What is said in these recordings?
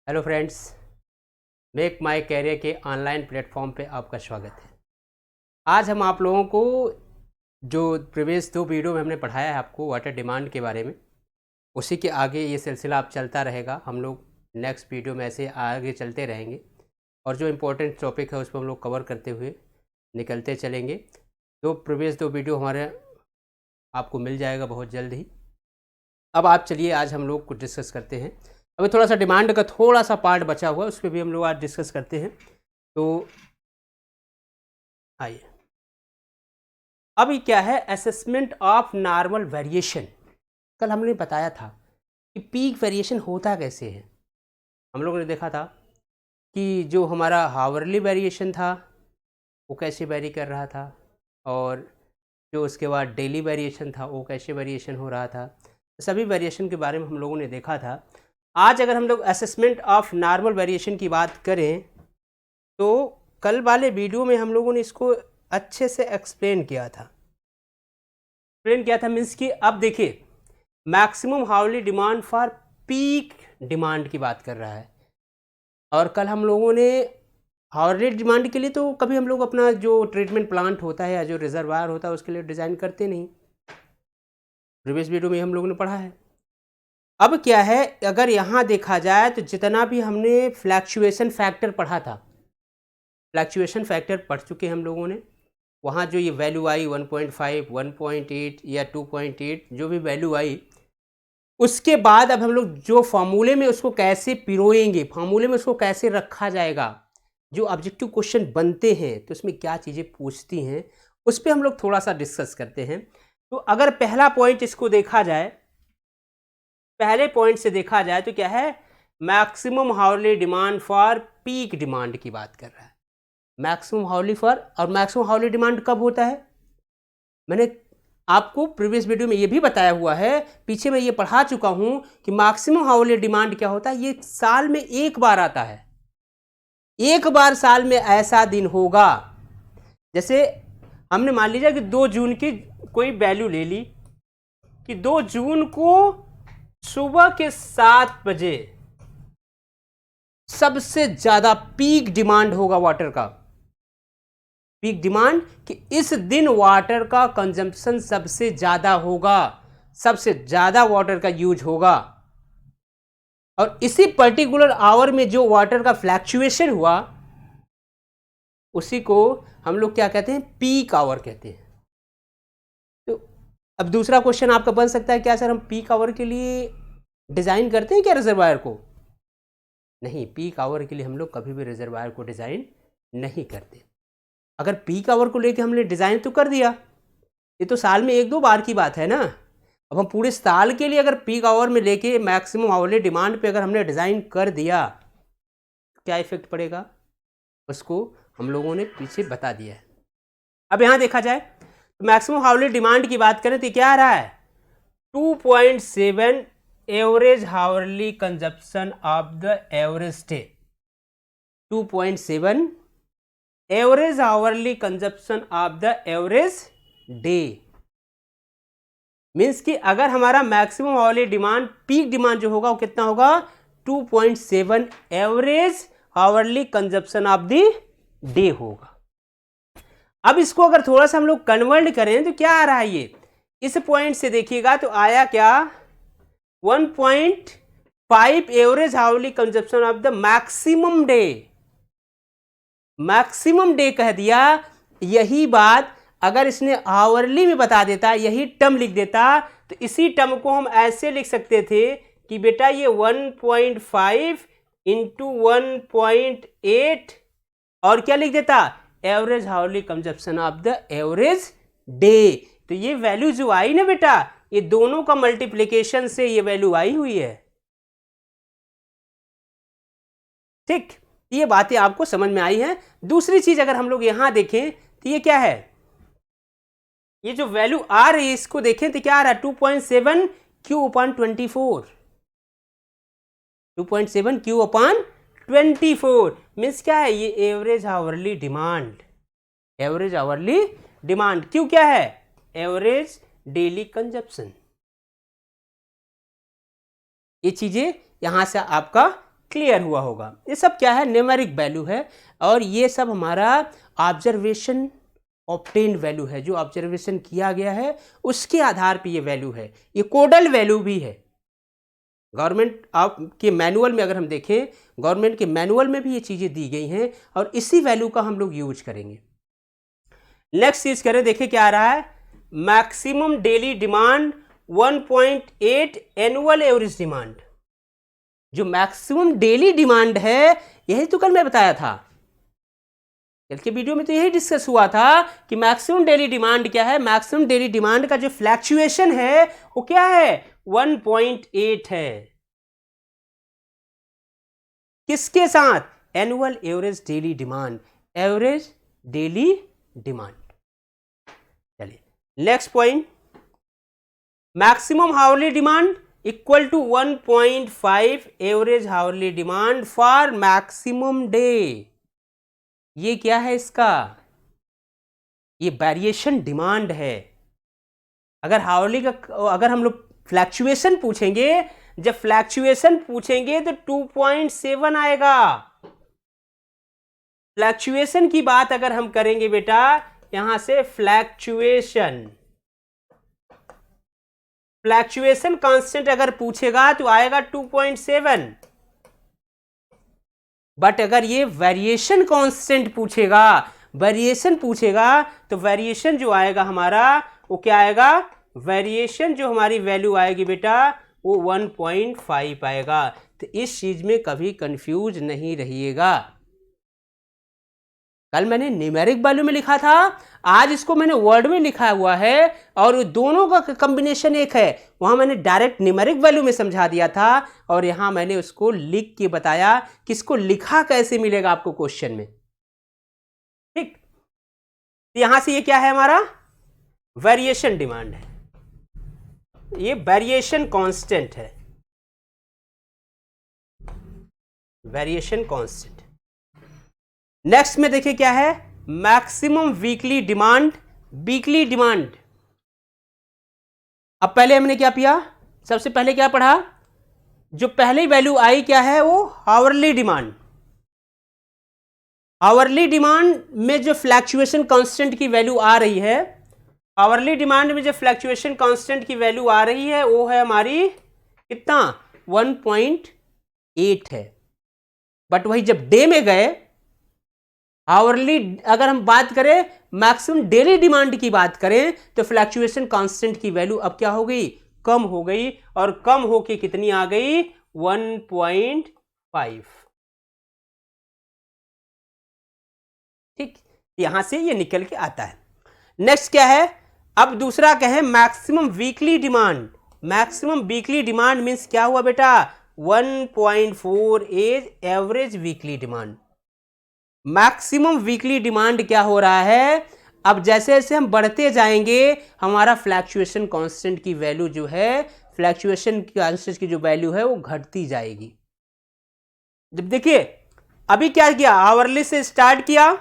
Hello friends, make my career के online platform पे आपका स्वागत है। आज हम आप लोगों को जो प्रीवियस 2 वीडियो में हमने पढ़ाया है आपको वाटर डिमांड के बारे में, उसी के आगे ये सिलसिला अब चलता रहेगा। हम लोग नेक्स्ट वीडियो में ऐसे आगे चलते रहेंगे और जो इम्पोर्टेंट टॉपिक है उसको हम लोग कवर करते हुए निकलते चलेंगे। तो प्रीवियस 2 वीडियो हमारे आपको मिल जाएगा बहुत जल्द ही। अब आप चलिए आज हम लोग कुछ डिस्कस करते हैं। अभी थोड़ा सा डिमांड का थोड़ा सा पार्ट बचा हुआ है, उस पर भी हम लोग आज डिस्कस करते हैं। तो आइए, अभी क्या है, असेसमेंट ऑफ नॉर्मल वेरिएशन। कल हमने बताया था कि पीक वेरिएशन होता कैसे है। हम लोगों ने देखा था कि जो हमारा हावरली वेरिएशन था वो कैसे वेरी कर रहा था, और जो उसके बाद डेली वेरिएशन था वो कैसे वेरिएशन हो रहा था। सभी वेरिएशन के बारे में हम लोगों ने देखा था। आज अगर हम लोग असेसमेंट ऑफ नॉर्मल वेरिएशन की बात करें तो कल वाले वीडियो में हम लोगों ने इसको अच्छे से एक्सप्लेन किया था। मीन्स कि अब देखिए, maximum hourly demand for peak demand की बात कर रहा है, और कल हम लोगों ने हाउरली डिमांड के लिए तो कभी हम लोग अपना जो ट्रीटमेंट प्लांट होता है या जो रिजर्वायर होता है उसके लिए डिज़ाइन करते नहीं। प्रीवियस वीडियो में हम लोगों ने पढ़ा है। अब क्या है, अगर यहाँ देखा जाए तो जितना भी हमने फ्लैक्चुएशन फैक्टर पढ़ा था, फ्लैक्चुएशन फैक्टर पढ़ चुके हम लोगों ने। वहाँ जो ये वैल्यू आई 1.5, 1.8 या 2.8 जो भी वैल्यू आई, उसके बाद अब हम लोग जो फॉर्मूले में उसको कैसे पिरोएंगे, फॉर्मूले में उसको कैसे रखा जाएगा, जो ऑब्जेक्टिव क्वेश्चन बनते हैं तो उसमें क्या चीज़ें पूछती हैं, उस पर हम लोग थोड़ा सा डिस्कस करते हैं। तो अगर पहला पॉइंट इसको देखा जाए, पहले पॉइंट से देखा जाए तो क्या है, maximum hourly demand for peak demand की बात कर रहा है। मैक्सिमम हाउरली फॉर, और मैक्सिमम हाउरली डिमांड कब होता है, मैंने आपको प्रीवियस वीडियो में ये भी बताया हुआ है, पीछे मैं ये पढ़ा चुका हूं कि मैक्सिमम हाउरली डिमांड क्या होता है। ये साल में एक बार आता है, एक बार साल में ऐसा दिन होगा। जैसे हमने मान लीजिए कि 2 जून की कोई वैल्यू ले ली कि 2 जून को सुबह के 7 बजे सबसे ज्यादा पीक डिमांड होगा वाटर का। पीक डिमांड कि इस दिन वाटर का कंजम्पशन सबसे ज्यादा होगा, सबसे ज्यादा वाटर का यूज होगा, और इसी पर्टिकुलर आवर में जो वाटर का फ्लैक्चुएशन हुआ उसी को हम लोग क्या कहते हैं, पीक आवर कहते हैं। तो अब दूसरा क्वेश्चन आपका बन सकता है, क्या सर हम पीक आवर के लिए डिजाइन करते हैं क्या रिजर्वायर को? नहीं, पीक आवर के लिए हम लोग कभी भी रिजर्वायर को डिजाइन नहीं करते। अगर पीक आवर को लेके हमने डिजाइन तो कर दिया, ये तो साल में 1-2 बार की बात है ना। अब हम पूरे साल के लिए अगर पीक आवर में लेके मैक्सिमम आवरली डिमांड पे अगर हमने डिजाइन कर दिया तो क्या इफेक्ट पड़ेगा, उसको हम लोगों ने पीछे बता दिया है। अब यहां देखा जाए तो मैक्सिमम हाउरली डिमांड की बात करें तो क्या आ रहा है, 2.7 average hourly consumption of the average day. 2.7 average hourly consumption of the average day. Means कि अगर हमारा maximum hourly demand, peak demand जो होगा वो कितना होगा, 2.7 average hourly consumption of the day होगा। अब इसको अगर थोड़ा सा हम लोग कन्वर्ट करें तो क्या आ रहा है, ये इस पॉइंट से देखिएगा तो आया क्या, 1.5 average hourly consumption of the maximum day. Maximum day कह दिया। यही बात अगर इसने आवरली में बता देता, यही टर्म लिख देता, तो इसी टर्म को हम ऐसे लिख सकते थे कि बेटा ये 1.5 इंटू 1.8 और क्या लिख देता, average hourly consumption of the average day. तो ये वैल्यू जो आई ना बेटा, ये दोनों का मल्टीप्लीकेशन से ये वैल्यू आई हुई है। ठीक, ये बातें आपको समझ में आई हैं। दूसरी चीज अगर हम लोग यहां देखें तो ये क्या है, ये जो वैल्यू आ रही है इसको देखें तो क्या आ रहा है, 2.7 Q upon 24। 2.7 Q upon 24 means क्या है, ये average hourly demand. Average hourly demand क्यों क्या है, एवरेज डेली कंजप्शन। ये चीजें यहां से आपका क्लियर हुआ होगा। ये सब क्या है, न्यूमेरिक वैल्यू है, और ये सब हमारा ऑब्जर्वेशन ऑब्टेन्ड वैल्यू है, जो ऑब्जर्वेशन किया गया है उसके आधार पे ये वैल्यू है। ये कोडल वैल्यू भी है। गवर्नमेंट के मैनुअल में अगर हम देखें, गवर्नमेंट के मैनुअल में भी ये चीज़ें दी गई हैं, और इसी वैल्यू का हम लोग यूज करेंगे। नेक्स्ट चीज करें, देखिए क्या आ रहा है, maximum daily demand 1.8 annual average demand. जो मैक्सिमम डेली डिमांड है, यही तो कल मैं बताया था, कल के वीडियो में तो यही डिस्कस हुआ था कि मैक्सिमम डेली डिमांड क्या है। मैक्सिमम डेली डिमांड का जो फ्लैक्चुएशन है वो क्या है, 1.8 है। किसके साथ, annual average daily demand, average daily demand. चलिए next point, maximum hourly demand equal to 1.5 average hourly demand for maximum day. ये क्या है इसका, ये वेरिएशन डिमांड है। अगर हाउरली का, अगर हम लोग फ्लैक्चुएशन पूछेंगे, जब फ्लैक्चुएशन पूछेंगे तो 2.7 आएगा। फ्लैक्चुएशन की बात अगर हम करेंगे बेटा, यहां से फ्लैक्चुएशन कांस्टेंट अगर पूछेगा तो आएगा 2.7। बट अगर ये वेरिएशन कांस्टेंट पूछेगा, तो वेरिएशन जो आएगा हमारा वो क्या आएगा, वेरिएशन जो हमारी वैल्यू आएगी बेटा वो 1.5 आएगा। तो इस चीज में कभी कंफ्यूज नहीं रहिएगा। कल मैंने न्यूमेरिक वैल्यू में लिखा था, आज इसको मैंने वर्ड में लिखा हुआ है, और दोनों का कॉम्बिनेशन एक है। वहां मैंने डायरेक्ट न्यूमेरिक वैल्यू में समझा दिया था, और यहां मैंने उसको लिख के बताया कि इसको लिखा कैसे मिलेगा आपको क्वेश्चन में। ठीक, यहां से ये क्या है, हमारा वेरिएशन डिमांड है, ये वेरिएशन कांस्टेंट है, वेरिएशन कांस्टेंट। नेक्स्ट में देखिए क्या है, maximum weekly demand, weekly demand. अब पहले हमने क्या किया, सबसे पहले क्या पढ़ा, जो पहली वैल्यू आई क्या है वो हावरली डिमांड। हावरली डिमांड में जो फ्लैक्चुएशन कांस्टेंट की वैल्यू आ रही है, हावरली डिमांड में जो फ्लैक्चुएशन कांस्टेंट की वैल्यू आ रही है वो है हमारी कितना, 1.8 है। बट वही जब डे में गए, आवरली अगर हम बात करें, मैक्सिमम डेली डिमांड की बात करें, तो फ्लैक्चुएशन कांस्टेंट की वैल्यू अब क्या हो गई, कम हो गई, और कम होके कितनी आ गई, 1.5। ठीक, यहां से ये निकल के आता है। नेक्स्ट क्या है, अब दूसरा क्या है, maximum weekly demand. Maximum weekly demand means क्या हुआ बेटा, 1.4 average weekly demand. Maximum weekly demand क्या हो रहा है, अब जैसे जैसे हम बढ़ते जाएंगे हमारा फ्लैक्चुएशन कांस्टेंट की वैल्यू जो है, फ्लैक्चुएशन कांस्टेंट की जो वैल्यू है वो घटती जाएगी। जब देखिए अभी क्या किया, आवरली से स्टार्ट किया,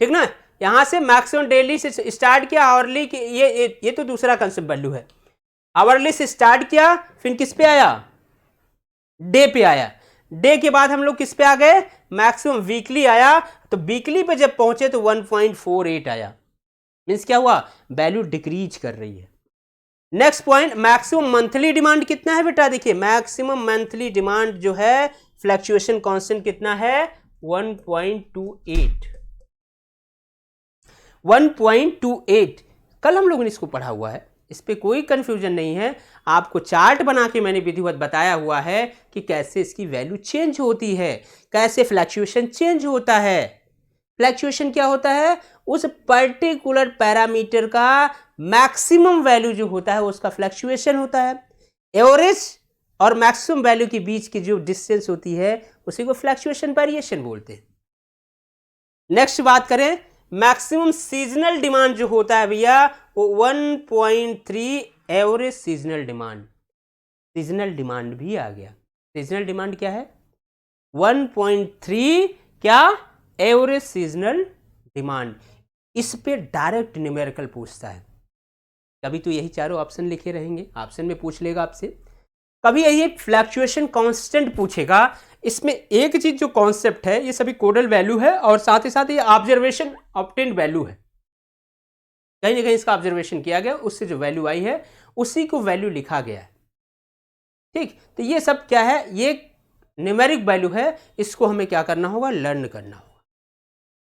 ठीक ना, यहां से मैक्सिमम डेली से स्टार्ट किया, आवरली की ये तो दूसरा कंसेप्ट वैल्यू है। आवरली से स्टार्ट किया, फिर किस पे आया, डे पे आया। डे के बाद हम लोग किस पे आ गए, मैक्सिमम वीकली आया, तो वीकली पे जब पहुंचे तो 1.48 आया। मीन्स क्या हुआ, वैल्यू डिक्रीज कर रही है। Next point, maximum monthly demand कितना है बेटा, देखिए मैक्सिमम मंथली डिमांड जो है, फ्लैक्चुएशन कांस्टेंट कितना है, 1.28। 1.28 कल हम लोगों ने इसको पढ़ा हुआ है, इस पे कोई कंफ्यूजन नहीं है। आपको चार्ट बना के मैंने विधिवत बताया हुआ है कि कैसे इसकी वैल्यू चेंज होती है, कैसे फ्लैक्चुएशन चेंज होता है। फ्लैक्चुएशन क्या होता है, उस पर्टिकुलर पैरामीटर का मैक्सिमम वैल्यू जो होता है उसका फ्लैक्चुएशन होता है। एवरेज और मैक्सिमम वैल्यू के बीच की जो डिस्टेंस होती है उसी को फ्लैक्चुएशन वेरिएशन बोलते हैं। नेक्स्ट बात करें, मैक्सिमम सीजनल डिमांड जो होता है भैया वो 1.3 average seasonal demand. Seasonal demand भी आ गया। सीजनल डिमांड क्या है, 1.3 क्या, एवरेज सीजनल डिमांड। इस पे डायरेक्ट न्यूमेरिकल पूछता है, कभी तो यही चारों ऑप्शन लिखे रहेंगे, ऑप्शन में पूछ लेगा आपसे कभी यही फ्लैक्चुएशन कांस्टेंट पूछेगा। इसमें एक चीज जो कॉन्सेप्ट है, ये सभी कोडल वैल्यू है और साथ ही साथ ये ऑब्जर्वेशन ऑब्टेन्ड वैल्यू है, कहीं ना कहीं इसका ऑब्जर्वेशन किया गया, उससे जो वैल्यू आई है उसी को वैल्यू लिखा गया है। ठीक, तो ये सब क्या है, ये न्यूमेरिक वैल्यू है, इसको हमें क्या करना होगा, लर्न करना होगा।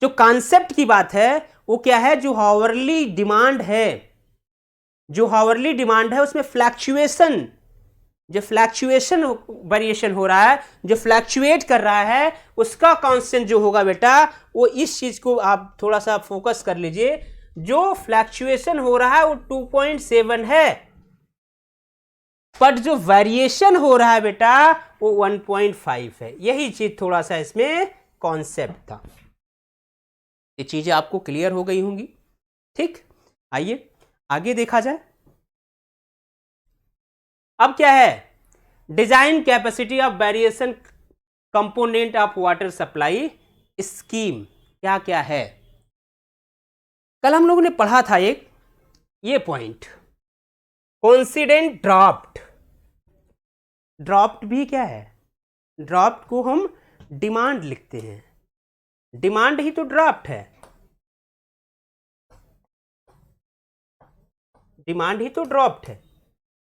जो कॉन्सेप्ट की बात है वो क्या है, जो हावर्ली डिमांड है, जो हावर्ली डिमांड है उसमें फ्लैक्चुएशन, जो फ्लैक्चुएशन वेरिएशन हो रहा है, जो फ्लैक्चुएट कर रहा है, उसका कांस्टेंट जो होगा बेटा, वो इस चीज को आप थोड़ा सा फोकस कर लीजिए, जो फ्लैक्चुएशन हो रहा है वो 2.7 है, बट जो वेरिएशन हो रहा है बेटा वो 1.5 है। यही चीज थोड़ा सा इसमें कॉन्सेप्ट था। ये चीजें आपको क्लियर हो गई होंगी। ठीक, आइए आगे देखा जाए। अब क्या है, design capacity of variation component of water supply scheme क्या क्या है। कल हम लोगों ने पढ़ा था एक ये पॉइंट, कोइंसिडेंट ड्राफ्ट। ड्राफ्ट भी क्या है, ड्राफ्ट को हम डिमांड लिखते हैं, डिमांड ही तो ड्राफ्ट है, डिमांड ही तो ड्राफ्ट है,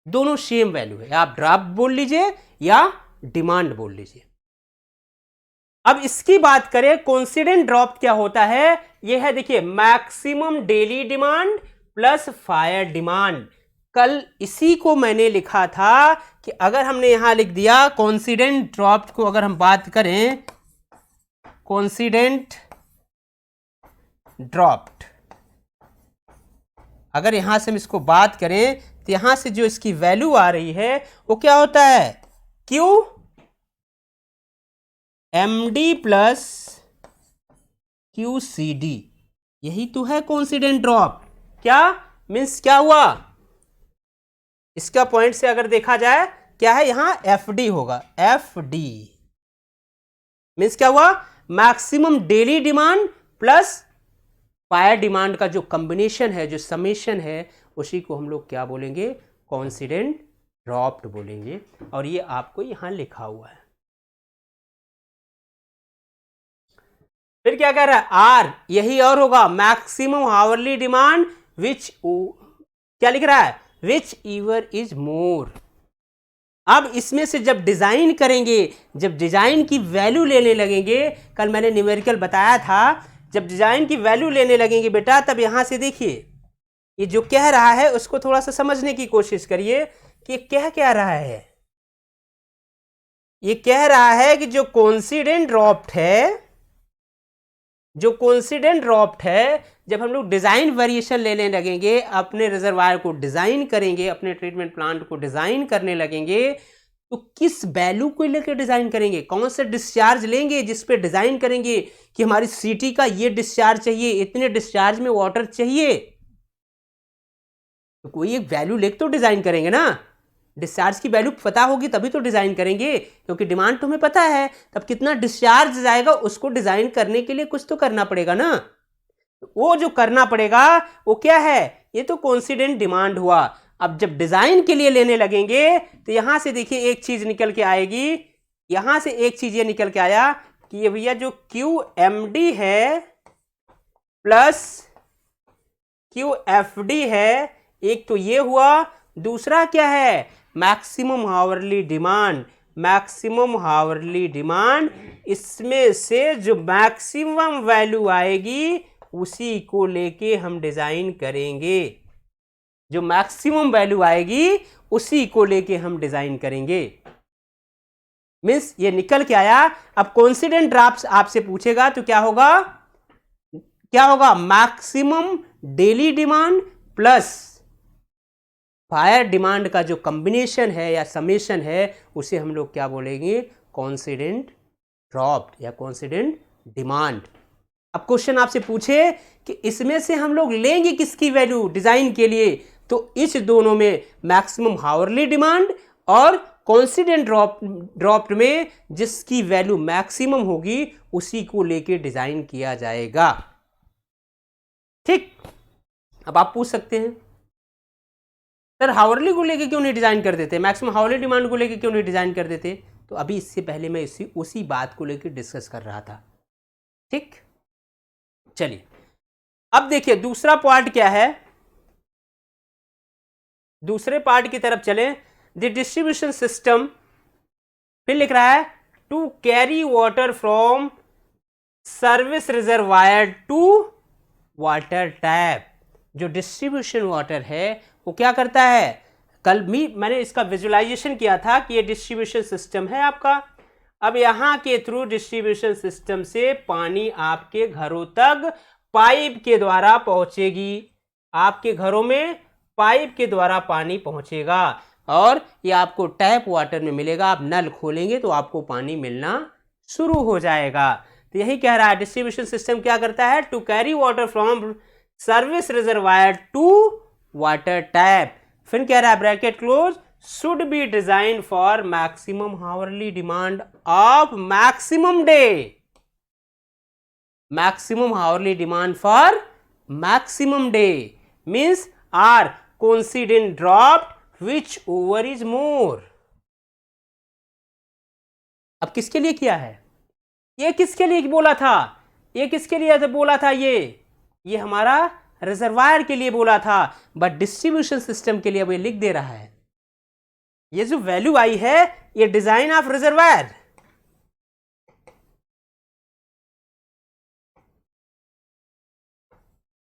दोनों सेम वैल्यू है, आप ड्राफ्ट बोल लीजिए या डिमांड बोल लीजिए। अब इसकी बात करें, कोइंसिडेंट ड्राफ्ट क्या होता है, यह है देखिए, maximum daily demand plus fire demand. कल इसी को मैंने लिखा था कि अगर हमने यहां लिख दिया कोइंसिडेंट ड्राफ्ट को, अगर हम बात करें कोइंसिडेंट ड्राफ्ट, अगर यहां से हम इसको बात करें तो यहां से जो इसकी वैल्यू आ रही है वो क्या होता है, Q MD plus Q C D, यही तो है कोइंसिडेंट ड्राफ्ट। क्या मीन्स क्या हुआ, इसका पॉइंट से अगर देखा जाए क्या है, यहां एफ डी होगा, एफ डी मीन्स क्या हुआ, maximum daily demand plus fire demand का जो कॉम्बिनेशन है, जो समेशन है, उसी को हम लोग क्या बोलेंगे, कोइंसिडेंट ड्राफ्ट बोलेंगे। और ये आपको यहां लिखा हुआ है। फिर क्या कह रहा है, आर, यही और होगा, मैक्सिमम हावरली डिमांड विच, क्या लिख रहा है, विच ईवर इज मोर। अब इसमें से जब डिजाइन करेंगे, जब डिजाइन की वैल्यू लेने लगेंगे, कल मैंने न्यूमेरिकल बताया था, जब डिजाइन की वैल्यू लेने लगेंगे बेटा, तब यहां से देखिए ये जो कह रहा है उसको थोड़ा सा समझने की कोशिश करिए कि कह क्या रहा है। ये कह रहा है कि जो कोइंसिडेंट ड्राफ्ट है, जो कोइंसिडेंट ड्राफ्ट है, जब हम लोग डिजाइन वेरिएशन लेने लगेंगे, अपने रिजर्वायर को डिजाइन करेंगे, अपने ट्रीटमेंट प्लांट को डिजाइन करने लगेंगे, तो किस वैल्यू को लेकर डिजाइन करेंगे, कौन से डिस्चार्ज लेंगे जिस पे डिजाइन करेंगे कि हमारी सीटी का ये डिस्चार्ज चाहिए, इतने डिस्चार्ज में वाटर चाहिए, तो कोई एक वैल्यू लेकर तो डिजाइन करेंगे ना। डिस्चार्ज की वैल्यू पता होगी तभी तो डिजाइन करेंगे, क्योंकि डिमांड तो हमें पता है, तब कितना डिस्चार्ज जाएगा उसको डिजाइन करने के लिए कुछ तो करना पड़ेगा ना। वो जो करना पड़ेगा वो क्या है, ये तो कोइंसिडेंट डिमांड हुआ। अब जब डिजाइन के लिए लेने लगेंगे तो यहां से देखिए एक चीज निकल के आएगी, यहां से एक चीज ये निकल के आया कि ये भैया जो क्यू एम डी है प्लस क्यू एफ डी है, एक तो ये हुआ, दूसरा क्या है, maximum hourly demand, maximum hourly demand, इसमें से जो मैक्सिमम वैल्यू आएगी उसी को लेके हम डिजाइन करेंगे, जो मैक्सिमम वैल्यू आएगी उसी को लेके हम डिजाइन करेंगे। मीन्स ये निकल के आया। अब कोइंसिडेंट ड्राफ्ट आपसे पूछेगा तो क्या होगा, क्या होगा, maximum daily demand plus fire demand का जो कॉम्बिनेशन है या समेशन है, उसे हम लोग क्या बोलेंगे, कोइंसिडेंट ड्राफ्ट या कोइंसिडेंट डिमांड। अब क्वेश्चन आपसे पूछे कि इसमें से हम लोग लेंगे किसकी वैल्यू डिजाइन के लिए, तो इस दोनों में मैक्सिमम हावरली डिमांड और कोइंसिडेंट ड्राफ्ट में जिसकी वैल्यू मैक्सिमम होगी उसी को लेके डिजाइन किया जाएगा। ठीक, अब आप पूछ सकते हैं सर हावर्ली को लेके क्यों नहीं डिज़ाइन कर देते, मैक्सिमम हावर्ली डिमांड को लेके क्यों नहीं डिज़ाइन कर देते? तो अभी इससे पहले मैं उसी बात को लेकर डिस्कस कर रहा था। ठीक, चलिए अब देखिए दूसरा पार्ट क्या है, दूसरे पार्ट की तरफ चलें। द डिस्ट्रीब्यूशन सिस्टम, फिर लिख रहा है to carry water from service reservoir to water tap. जो डिस्ट्रीब्यूशन वाटर है वो क्या करता है, कल भी मैंने इसका विजुअलाइजेशन किया था कि ये डिस्ट्रीब्यूशन सिस्टम है आपका। अब यहाँ के थ्रू डिस्ट्रीब्यूशन सिस्टम से पानी आपके घरों तक पाइप के द्वारा पहुंचेगी, आपके घरों में पाइप के द्वारा पानी पहुंचेगा और ये आपको टैप वाटर में मिलेगा। आप नल खोलेंगे तो आपको पानी मिलना शुरू हो जाएगा। तो यही कह रहा है डिस्ट्रीब्यूशन सिस्टम क्या करता है, to carry water from service reservoir to water tap. फिर कह रहा है bracket close, should be design for maximum hourly demand of maximum day. Maximum hourly demand for maximum day means or coincident dropped whichever is more. अब किसके लिए किया है, ये किसके लिए बोला था, ये किसके लिए बोला था, ये हमारा रिजर्वायर के लिए बोला था, बट डिस्ट्रीब्यूशन सिस्टम के लिए अब ये लिख दे रहा है। ये जो वैल्यू आई है ये design of reservoir,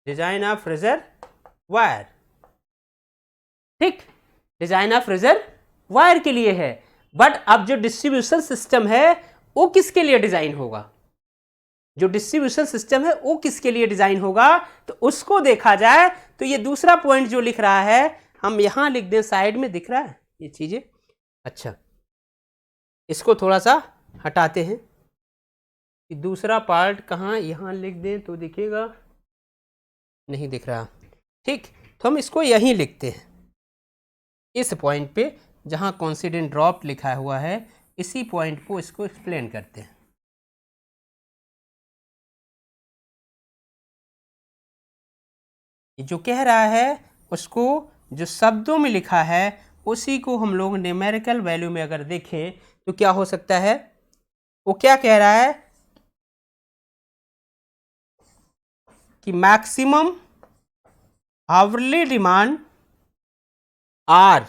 design of reservoir, ठीक, डिजाइन ऑफ रिजर्वायर के लिए है। बट अब जो डिस्ट्रीब्यूशन सिस्टम है वो किसके लिए डिजाइन होगा, जो डिस्ट्रीब्यूशन सिस्टम है वो किसके लिए डिजाइन होगा, तो उसको देखा जाए तो ये दूसरा पॉइंट जो लिख रहा है हम यहां लिख दें, साइड में दिख रहा है ये चीजें। अच्छा, इसको थोड़ा सा हटाते हैं, कि दूसरा पार्ट कहाँ, यहां लिख दें तो दिखेगा, नहीं दिख रहा, ठीक, तो हम इसको यहीं लिखते हैं, इस पॉइंट पे जहां कॉन्सिडेंट ड्रॉप लिखा हुआ है, इसी पॉइंट को इसको एक्सप्लेन करते हैं। जो कह रहा है उसको जो शब्दों में लिखा है उसी को हम लोग न्यूमेरिकल वैल्यू में अगर देखें तो क्या हो सकता है, वो क्या कह रहा है कि maximum hourly demand or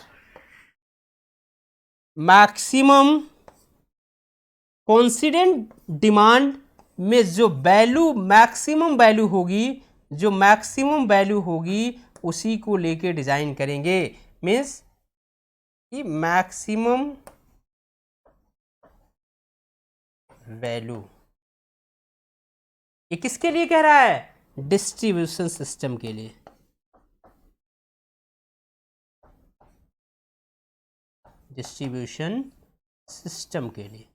maximum coincident demand में जो वैल्यू मैक्सिमम वैल्यू होगी, जो मैक्सिमम वैल्यू होगी उसी को लेके डिजाइन करेंगे। मीन्स कि मैक्सिमम वैल्यू, ये किसके लिए कह रहा है, डिस्ट्रीब्यूशन सिस्टम के लिए। डिस्ट्रीब्यूशन सिस्टम के लिए।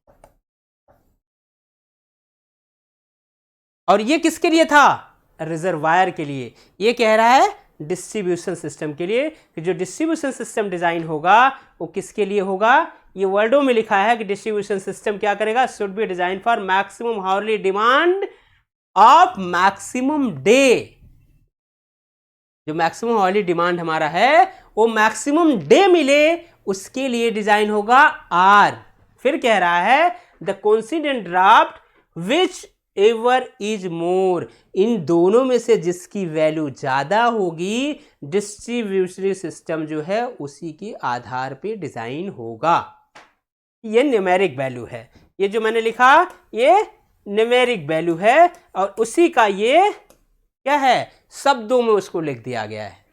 और ये किसके लिए था, रिजर्वायर के लिए। ये कह रहा है डिस्ट्रीब्यूशन सिस्टम के लिए, कि जो डिस्ट्रीब्यूशन सिस्टम डिजाइन होगा वो किसके लिए होगा, ये वर्डों में लिखा है कि डिस्ट्रीब्यूशन सिस्टम क्या करेगा, should be design for maximum hourly demand of maximum day. जो मैक्सिमम हावरली डिमांड हमारा है वो मैक्सिमम डे मिले उसके लिए डिजाइन होगा आर। फिर कह रहा है the coincident draft which ever is more, इन दोनों में से जिसकी वैल्यू ज्यादा होगी डिस्ट्रीब्यूटरी सिस्टम जो है उसी के आधार पे डिजाइन होगा। ये न्यूमेरिक वैल्यू है, ये जो मैंने लिखा ये न्यूमेरिक वैल्यू है और उसी का ये क्या है, शब्दों में उसको लिख दिया गया है।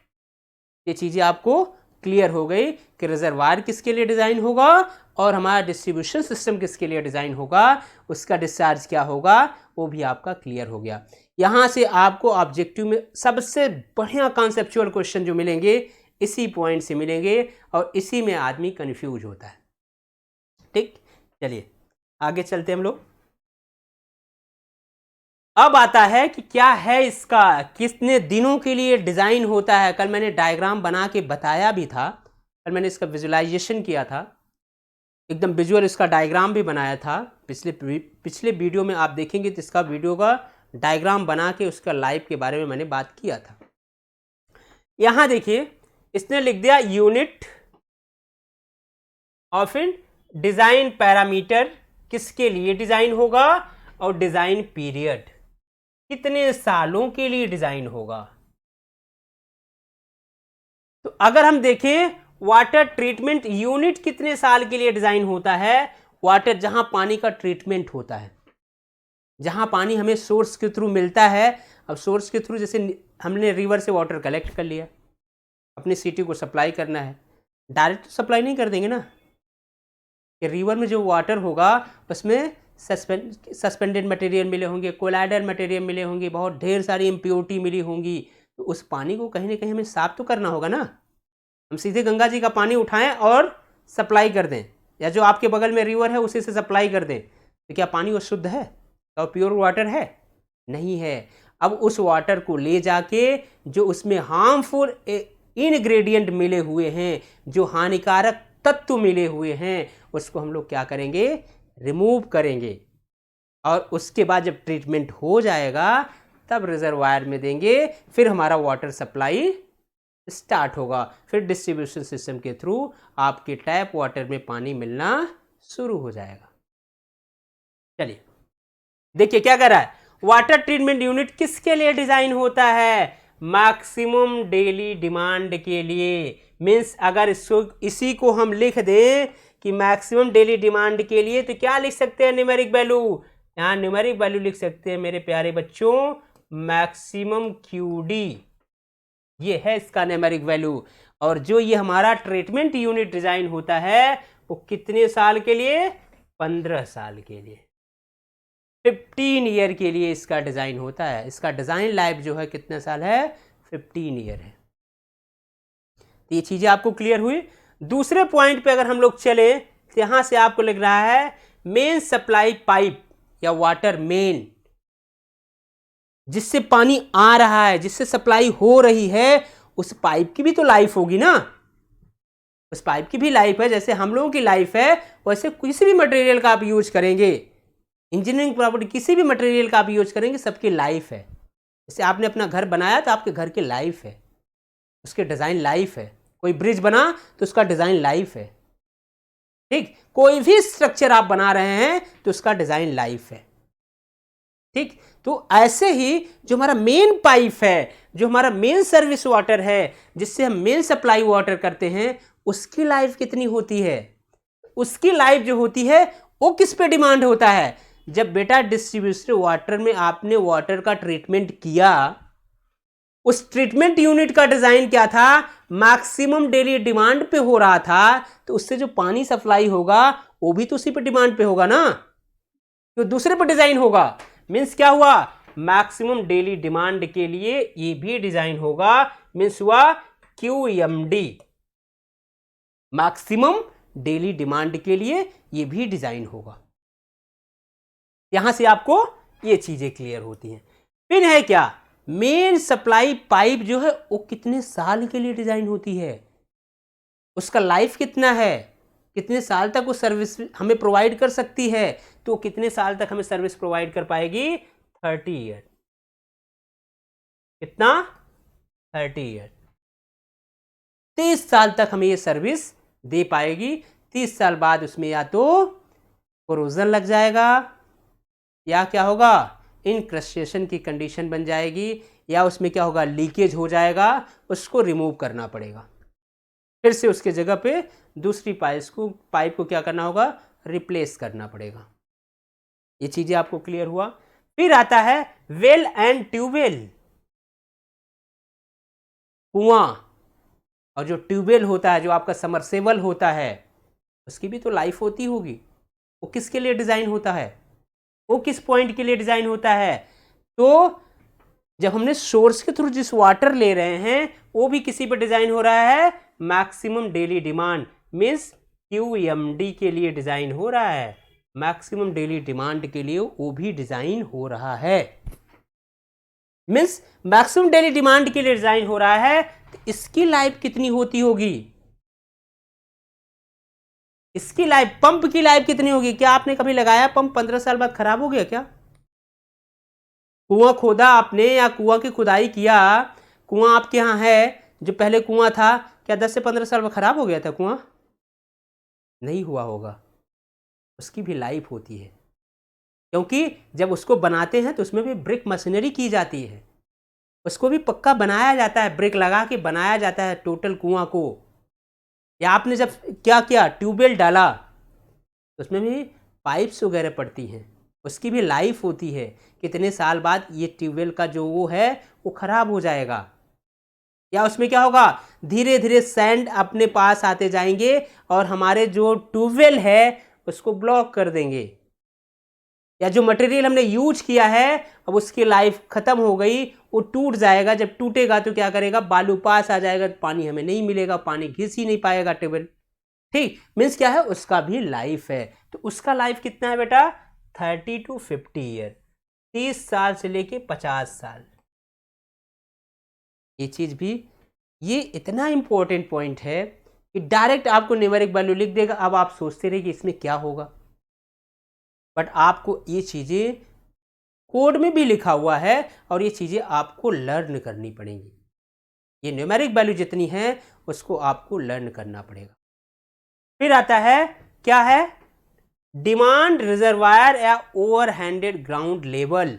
ये चीजें आपको क्लियर हो गई कि रिजर्वायर किसके लिए डिजाइन होगा और हमारा डिस्ट्रीब्यूशन सिस्टम किसके लिए डिजाइन होगा, उसका डिस्चार्ज क्या होगा वो भी आपका क्लियर हो गया। यहां से आपको ऑब्जेक्टिव में सबसे बढ़िया कॉन्सेप्चुअल क्वेश्चन जो मिलेंगे इसी पॉइंट से मिलेंगे और इसी में आदमी कंफ्यूज होता है। ठीक, चलिए आगे चलते हम लोग। अब आता है कि क्या है इसका, कितने दिनों के लिए डिजाइन होता है। कल मैंने डायग्राम बना के बताया भी था, कल मैंने इसका विजुअलाइजेशन किया था, एकदम विजुअल इसका डायग्राम भी बनाया था। पिछले वीडियो में आप देखेंगे तो इसका वीडियो का डायग्राम बना के उसका लाइव के बारे में मैंने बात किया था। यहाँ देखिए इसने लिख दिया unit of in design parameter, किसके लिए डिजाइन होगा, और डिजाइन पीरियड, कितने सालों के लिए डिजाइन होगा। तो अगर हम देखें वाटर ट्रीटमेंट यूनिट कितने साल के लिए डिजाइन होता है, वाटर जहां पानी का ट्रीटमेंट होता है, जहां पानी हमें सोर्स के थ्रू मिलता है। अब सोर्स के थ्रू जैसे हमने रिवर से वाटर कलेक्ट कर लिया, अपनी सिटी को सप्लाई करना है, डायरेक्ट तो सप्लाई नहीं कर देंगे ना, कि रिवर में जो वाटर होगा उसमें सस्पेंडेड मटेरियल मिले होंगे, कोलाइडल मटेरियल मिले होंगे, बहुत ढेर सारी इम्प्योरिटी मिली होंगी, तो उस पानी को कहीं ना कहीं हमें साफ तो करना होगा ना। हम सीधे गंगा जी का पानी उठाएं और सप्लाई कर दें, या जो आपके बगल में रिवर है उसी से सप्लाई कर दें, तो क्या पानी वो शुद्ध है, क्या प्योर वाटर है? नहीं है। अब उस वाटर को ले जाके जो उसमें हार्मफुल इनग्रेडिएंट मिले हुए हैं, जो हानिकारक तत्व मिले हुए हैं, उसको हम लोग क्या करेंगे, रिमूव करेंगे, और उसके बाद जब ट्रीटमेंट हो जाएगा तब रिजर्वायर में देंगे, फिर हमारा वाटर सप्लाई स्टार्ट होगा, फिर डिस्ट्रीब्यूशन सिस्टम के थ्रू आपके टैप वाटर में पानी मिलना शुरू हो जाएगा। चलिए देखिए क्या कर रहा है, वाटर ट्रीटमेंट यूनिट किसके लिए डिजाइन होता है, मैक्सिमम डेली डिमांड के लिए। मीन्स अगर इसी को हम लिख दें कि मैक्सिमम डेली डिमांड के लिए, तो क्या लिख सकते हैं न्यूमेरिक वैल्यू, यहाँ न्यूमेरिक वैल्यू लिख सकते हैं मेरे प्यारे बच्चों, मैक्सिमम क्यूडी, ये है इसका न्यूमेरिक वैल्यू। और जो ये हमारा ट्रीटमेंट यूनिट डिजाइन होता है वो कितने साल के लिए, 15 साल के लिए, 15 ईयर के लिए इसका डिजाइन होता है। इसका डिजाइन लाइफ जो है कितने साल है, 15 ईयर है। तो ये चीजें आपको क्लियर हुई। दूसरे पॉइंट पे अगर हम लोग चले तो यहां से आपको लग रहा है मेन सप्लाई पाइप या वाटर मेन, जिससे पानी आ रहा है, जिससे सप्लाई हो रही है, उस पाइप की भी तो लाइफ होगी ना, उस पाइप की भी लाइफ है। जैसे हम लोगों की लाइफ है वैसे किसी भी मटेरियल का आप यूज करेंगे, इंजीनियरिंग प्रॉपर्टी किसी भी मटेरियल का आप यूज करेंगे, सबकी लाइफ है। जैसे आपने अपना घर बनाया तो आपके घर की लाइफ है, उसके डिजाइन लाइफ है। कोई ब्रिज बना तो उसका डिजाइन लाइफ है, ठीक। कोई भी स्ट्रक्चर आप बना रहे हैं तो उसका डिजाइन लाइफ है, ठीक। तो ऐसे ही जो हमारा मेन पाइप है, जो हमारा मेन सर्विस वाटर है, जिससे हम मेन सप्लाई वाटर करते हैं, उसकी लाइफ कितनी होती है, उसकी लाइफ जो होती है वो किस पे डिमांड होता है। जब बेटा डिस्ट्रीब्यूटेड वाटर में आपने वाटर का ट्रीटमेंट किया, उस ट्रीटमेंट यूनिट का डिजाइन क्या था, मैक्सिमम डेली डिमांड पे हो रहा था, तो उससे जो पानी सप्लाई होगा वो भी तो उसी पे डिमांड पे होगा ना, तो दूसरे पे डिजाइन होगा। मींस क्या हुआ, मैक्सिमम डेली डिमांड के लिए ये भी डिजाइन होगा। मींस हुआ QMD, मैक्सिमम डेली डिमांड के लिए ये भी डिजाइन होगा। यहां से आपको ये चीजें क्लियर होती हैं। फिर है क्या, मेन सप्लाई पाइप जो है वो कितने साल के लिए डिजाइन होती है, उसका लाइफ कितना है, कितने साल तक वो सर्विस हमें प्रोवाइड कर सकती है, तो कितने साल तक हमें सर्विस प्रोवाइड कर पाएगी, 30 ईयर। कितना, 30 ईयर, 30 साल तक हमें ये सर्विस दे पाएगी। 30 साल बाद उसमें या तो कोरोजन लग जाएगा, या क्या होगा, इनक्रस्टेशन की कंडीशन बन जाएगी, या उसमें क्या होगा, लीकेज हो जाएगा, उसको रिमूव करना पड़ेगा, फिर से उसके जगह पे दूसरी पाइप को क्या करना होगा, रिप्लेस करना पड़ेगा। ये चीजें आपको क्लियर हुआ। फिर आता है वेल एंड ट्यूबवेल, कुआं, और जो ट्यूबवेल होता है, जो आपका समरसेबल होता है, उसकी भी तो लाइफ होती होगी। वो किसके लिए डिजाइन होता है, वो किस पॉइंट के लिए डिजाइन होता है, तो जब हमने सोर्स के थ्रू जिस वाटर ले रहे हैं वो भी किसी पर डिजाइन हो रहा है, maximum daily demand, means QMD के लिए डिजाइन हो रहा है। मैक्सिमम डेली डिमांड के लिए वो भी डिजाइन हो रहा है, मींस मैक्सिमम डेली डिमांड के लिए डिजाइन हो रहा है। तो इसकी लाइफ कितनी होती होगी, इसकी लाइफ, पंप की लाइफ कितनी होगी। क्या आपने कभी लगाया पंप 15 साल बाद खराब हो गया क्या, कुआं खोदा आपने या कुआं की खुदाई किया, कुआं आपके यहाँ है, जो पहले कुआं था, क्या 10 से 15 साल में ख़राब हो गया था कुआं? नहीं हुआ होगा, उसकी भी लाइफ होती है, क्योंकि जब उसको बनाते हैं तो उसमें भी ब्रिक मशीनरी की जाती है, उसको भी पक्का बनाया जाता है, ब्रिक लगा के बनाया जाता है टोटल कुआं को। या आपने जब क्या किया, ट्यूबवेल डाला, तो उसमें भी पाइप्स वगैरह पड़ती हैं, उसकी भी लाइफ होती है, कितने साल बाद ये ट्यूबवेल का जो वो है वो ख़राब हो जाएगा। या उसमें क्या होगा, धीरे धीरे सैंड अपने पास आते जाएंगे और हमारे जो ट्यूबवेल है उसको ब्लॉक कर देंगे। या जो मटेरियल हमने यूज किया है अब उसकी लाइफ खत्म हो गई, वो टूट जाएगा, जब टूटेगा तो क्या करेगा, बालू पास आ जाएगा, पानी हमें नहीं मिलेगा, पानी घिस ही नहीं पाएगा ट्यूबवेल। ठीक, मीन्स क्या है, उसका भी लाइफ है। तो उसका लाइफ कितना है बेटा, 30 to 50 ईयर, 30 साल से लेके 50 साल। ये चीज भी, ये इतना इंपॉर्टेंट पॉइंट है कि डायरेक्ट आपको न्यूमेरिक वैल्यू लिख देगा। अब आप सोचते रहे कि इसमें क्या होगा, बट आपको ये चीजें कोड में भी लिखा हुआ है और ये चीजें आपको लर्न करनी पड़ेंगी। ये न्यूमेरिक वैल्यू जितनी है उसको आपको लर्न करना पड़ेगा। फिर आता है, क्या है, डिमांड रिजर्वायर या ओवरहैंडेड ग्राउंड लेवल।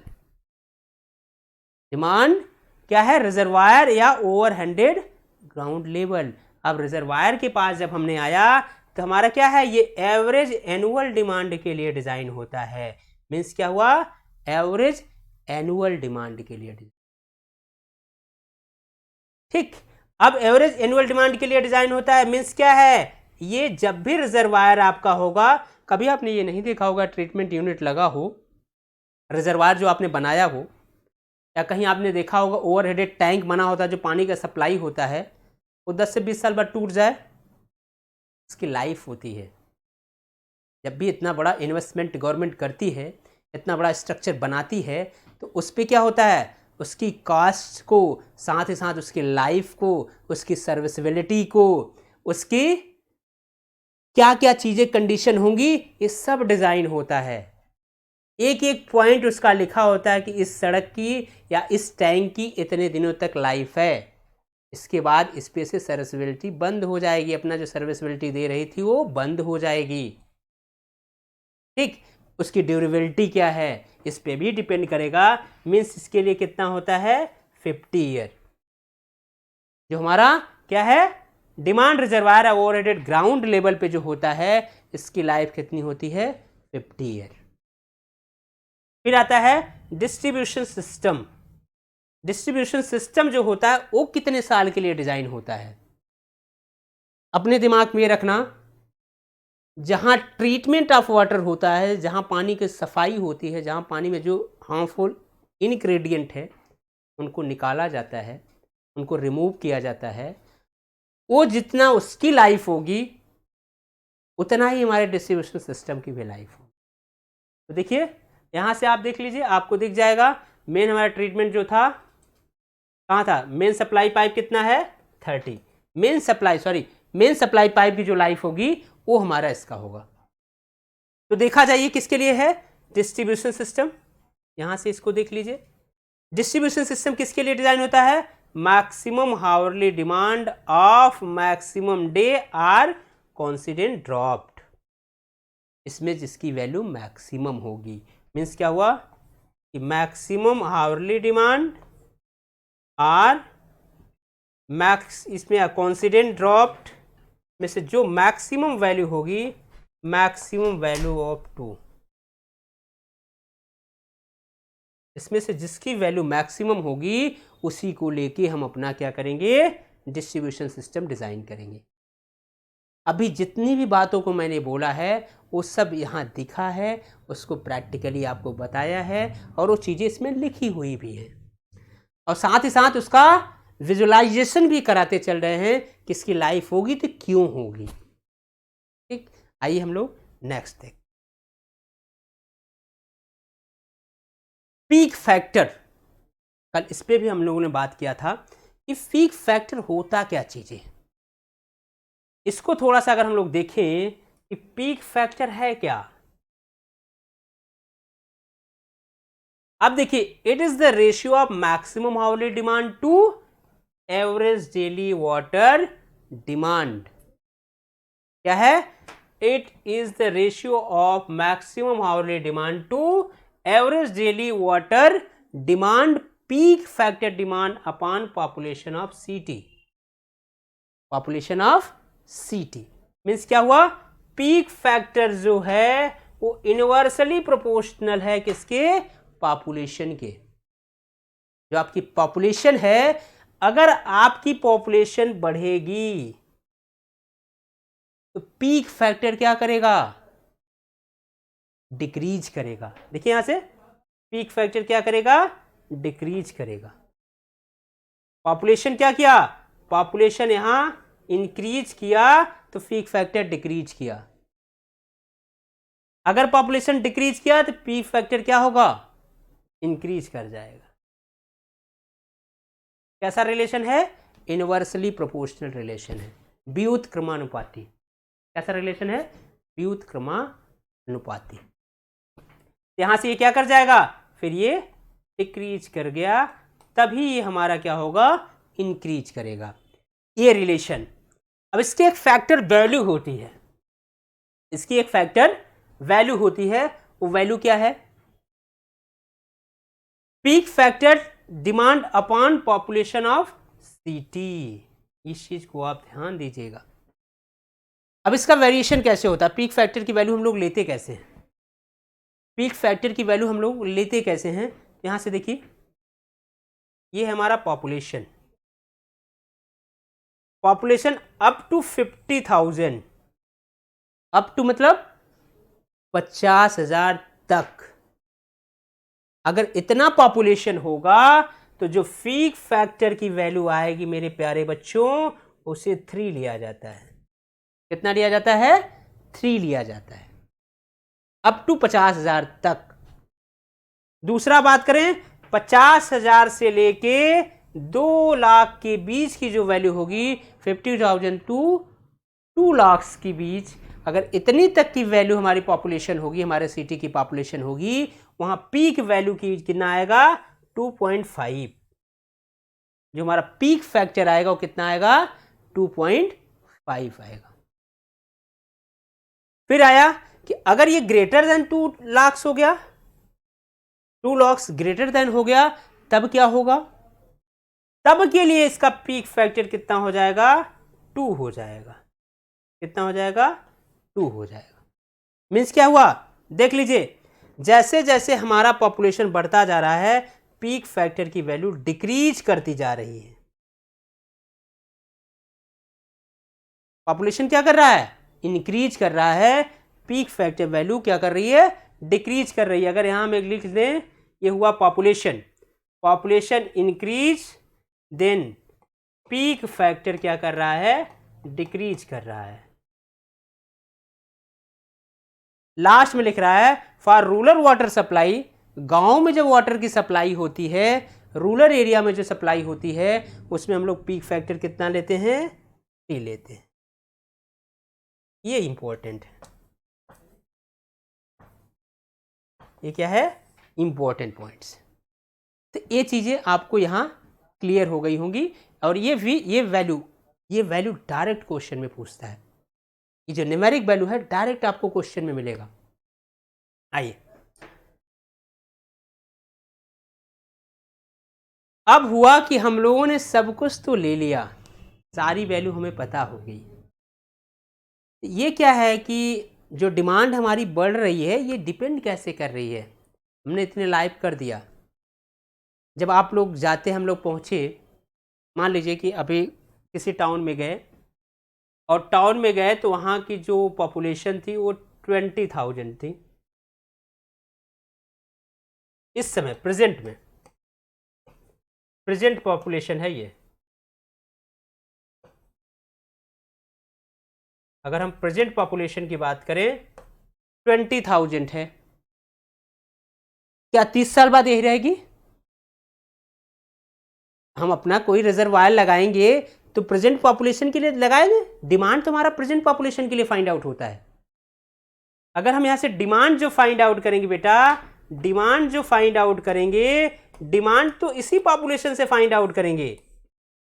डिमांड क्या है, रिजर्वायर या ओवरहैंडेड ग्राउंड लेवल। अब रिजर्वायर के पास जब हमने आया तो हमारा क्या है, ये एवरेज एनुअल डिमांड के लिए डिजाइन होता है। मीन्स क्या हुआ, एवरेज एनुअल डिमांड के लिए। ठीक, अब एवरेज एनुअल डिमांड के लिए डिजाइन होता है, मीन्स क्या है, ये जब भी रिजर्वायर आपका होगा, कभी आपने ये नहीं देखा होगा ट्रीटमेंट यूनिट लगा हो, रिजर्वायर जो आपने बनाया हो, या कहीं आपने देखा होगा ओवरहेडेड टैंक बना होता है जो पानी का सप्लाई होता है, वो 10 से 20 साल बाद टूट जाए, उसकी लाइफ होती है। जब भी इतना बड़ा इन्वेस्टमेंट गवर्नमेंट करती है, इतना बड़ा स्ट्रक्चर बनाती है, तो उस पर क्या होता है, उसकी कॉस्ट को, साथ ही साथ उसकी लाइफ को, उसकी सर्विसबिलिटी को, उसकी क्या क्या चीज़ें कंडीशन होंगी, ये सब डिज़ाइन होता है। एक एक पॉइंट उसका लिखा होता है कि इस सड़क की या इस टैंक की इतने दिनों तक लाइफ है, इसके बाद इस पे से सर्विसबिलिटी बंद हो जाएगी, अपना जो सर्विसबिलिटी दे रही थी वो बंद हो जाएगी। ठीक, उसकी ड्यूरेबिलिटी क्या है इस पे भी डिपेंड करेगा। मीन्स इसके लिए कितना होता है, 50 ईयर। जो हमारा क्या है, demand reservoir overheaded ground level पे जो होता है, इसकी लाइफ कितनी होती है, 50 ईयर। फिर आता है डिस्ट्रीब्यूशन सिस्टम। डिस्ट्रीब्यूशन सिस्टम जो होता है वो कितने साल के लिए डिजाइन होता है, अपने दिमाग में रखना। जहाँ ट्रीटमेंट ऑफ वाटर होता है, जहाँ पानी की सफाई होती है, जहाँ पानी में जो हार्मफुल इनग्रेडिएंट है उनको निकाला जाता है, उनको रिमूव किया जाता है, वो जितना उसकी लाइफ होगी उतना ही हमारे डिस्ट्रीब्यूशन सिस्टम की भी लाइफ होगी। तो देखिए यहाँ से आप देख लीजिए, आपको दिख जाएगा मेन हमारा ट्रीटमेंट जो था कहाँ था, मेन सप्लाई पाइप कितना है, 30। मेन सप्लाई पाइप की जो लाइफ होगी वो हमारा इसका होगा। तो देखा जाइए किसके लिए है, डिस्ट्रीब्यूशन सिस्टम। यहां से इसको देख लीजिए, डिस्ट्रीब्यूशन सिस्टम किसके लिए डिजाइन होता है, maximum hourly demand of maximum day or coincident dropped. इसमें जिसकी वैल्यू मैक्सिमम होगी, मीन्स क्या हुआ कि maximum hourly demand or max, इसमें कॉन्सिडेंट ड्रॉप्ड में से जो मैक्सिमम वैल्यू होगी, मैक्सिमम वैल्यू ऑफ 2, इसमें से जिसकी वैल्यू मैक्सिमम होगी उसी को लेके हम अपना क्या करेंगे, डिस्ट्रीब्यूशन सिस्टम डिजाइन करेंगे। अभी जितनी भी बातों को मैंने बोला है वो सब यहाँ दिखा है, उसको प्रैक्टिकली आपको बताया है और वो चीज़ें इसमें लिखी हुई भी हैं, और साथ ही साथ उसका विजुअलाइजेशन भी कराते चल रहे हैं कि इसकी लाइफ होगी तो क्यों होगी। ठीक, आइए हम लोग नेक्स्ट देख, पीक फैक्टर। कल इस पे भी हम लोगों ने बात किया था कि पीक फैक्टर होता क्या चीज़ है। इसको थोड़ा सा अगर हम लोग देखें कि पीक फैक्टर है क्या, अब देखिए, it is the ratio of maximum hourly demand to average daily water demand क्या है? It is the ratio of maximum hourly demand to average daily water demand peak factor demand upon population of city. Population of city means क्या हुआ? Peak factor जो है वो inversely proportional है किसके? Population के। जो आपकी पॉपुलेशन है, अगर आपकी पॉपुलेशन बढ़ेगी तो पीक फैक्टर क्या करेगा? डिक्रीज करेगा। देखिए यहां से पीक फैक्टर क्या करेगा? डिक्रीज करेगा। पॉपुलेशन क्या किया? पॉपुलेशन यहां इंक्रीज किया तो पीक फैक्टर डिक्रीज किया। अगर पॉपुलेशन डिक्रीज किया तो पीक फैक्टर क्या होगा? इंक्रीज कर जाएगा। कैसा रिलेशन है? इनवर्सली प्रोपोर्शनल रिलेशन है, व्युत्क्रमानुपाती। कैसा रिलेशन है? व्युत्क्रमानुपाती। यहां से ये क्या कर जाएगा? फिर ये डिक्रीज कर गया, तभी ये हमारा क्या होगा? इंक्रीज करेगा। ये रिलेशन। अब इसकी एक फैक्टर वैल्यू होती है, इसकी एक फैक्टर वैल्यू होती है। वो वैल्यू क्या है? Peak factor demand upon population of city. इस चीज को आप ध्यान दीजिएगा। अब इसका वेरिएशन कैसे होता है? पीक फैक्टर की वैल्यू हम लोग लेते कैसे हैं? पीक फैक्टर की वैल्यू हम लोग लेते कैसे हैं? यहां से देखिए, ये है हमारा population. Population up to 50,000, up to मतलब 50,000 तक। अगर इतना पॉपुलेशन होगा तो जो पीक फैक्टर की वैल्यू आएगी मेरे प्यारे बच्चों, उसे 3 लिया जाता है। कितना लिया जाता है? 3 लिया जाता है, अप टू 50,000 तक। दूसरा बात करें, 50,000 से लेके 2 लाख के बीच की जो वैल्यू होगी, 50,000 टू 2 लाख के बीच, अगर इतनी तक की वैल्यू हमारी पॉपुलेशन होगी, हमारे सिटी की पॉपुलेशन होगी, वहां पीक वैल्यू की कितना आएगा? 2.5। जो हमारा पीक फैक्टर आएगा वो कितना आएगा? 2.5 आएगा। फिर आया कि अगर ये ग्रेटर देन 2 लाख हो गया, 2 लाख ग्रेटर देन हो गया, तब क्या होगा? तब के लिए इसका पीक फैक्टर कितना हो जाएगा? 2 हो जाएगा। कितना हो जाएगा? 2 हो जाएगा। मीन्स क्या हुआ? देख लीजिए, जैसे जैसे हमारा पॉपुलेशन बढ़ता जा रहा है, पीक फैक्टर की वैल्यू डिक्रीज करती जा रही है। पॉपुलेशन क्या कर रहा है? इंक्रीज कर रहा है। पीक फैक्टर वैल्यू क्या कर रही है? डिक्रीज कर रही है। अगर यहां हम एक लिख दें, ये हुआ population, population increase, then peak factor क्या कर रहा है? डिक्रीज कर रहा है। लास्ट में लिख रहा है फॉर रूरल वाटर सप्लाई। गांव में जब वाटर की सप्लाई होती है, रूरल एरिया में जो सप्लाई होती है, उसमें हम लोग पीक फैक्टर कितना लेते हैं? 3 लेते हैं। ये इंपॉर्टेंट है। ये क्या है? Important points. तो ये चीजें आपको यहां क्लियर हो गई होंगी। और ये वैल्यू डायरेक्ट क्वेश्चन में पूछता है। ये जो न्यूमेरिक वैल्यू है डायरेक्ट आपको क्वेश्चन में मिलेगा। आइए, अब हुआ कि हम लोगों ने सब कुछ तो ले लिया, सारी वैल्यू हमें पता हो गई। ये क्या है कि जो डिमांड हमारी बढ़ रही है, ये डिपेंड कैसे कर रही है? हमने इतने लाइव कर दिया। जब आप लोग जाते, हम लोग पहुंचे, मान लीजिए कि अभी किसी टाउन में गए, और टाउन में गए तो वहाँ की जो पॉपुलेशन थी वो 20,000 थी। इस समय प्रेजेंट पॉपुलेशन है ये। अगर हम प्रेजेंट पॉपुलेशन की बात करें, 20,000 है। क्या 30 साल बाद यही रहेगी? हम अपना कोई रिजर्वायर लगाएंगे तो प्रेजेंट पॉपुलेशन के लिए लगाएंगे। डिमांड तो हमारा प्रेजेंट पॉपुलेशन के लिए फाइंड आउट होता है। अगर हम यहां से डिमांड जो फाइंड आउट करेंगे बेटा, डिमांड जो फाइंड आउट करेंगे, डिमांड तो इसी पॉपुलेशन से फाइंड आउट करेंगे।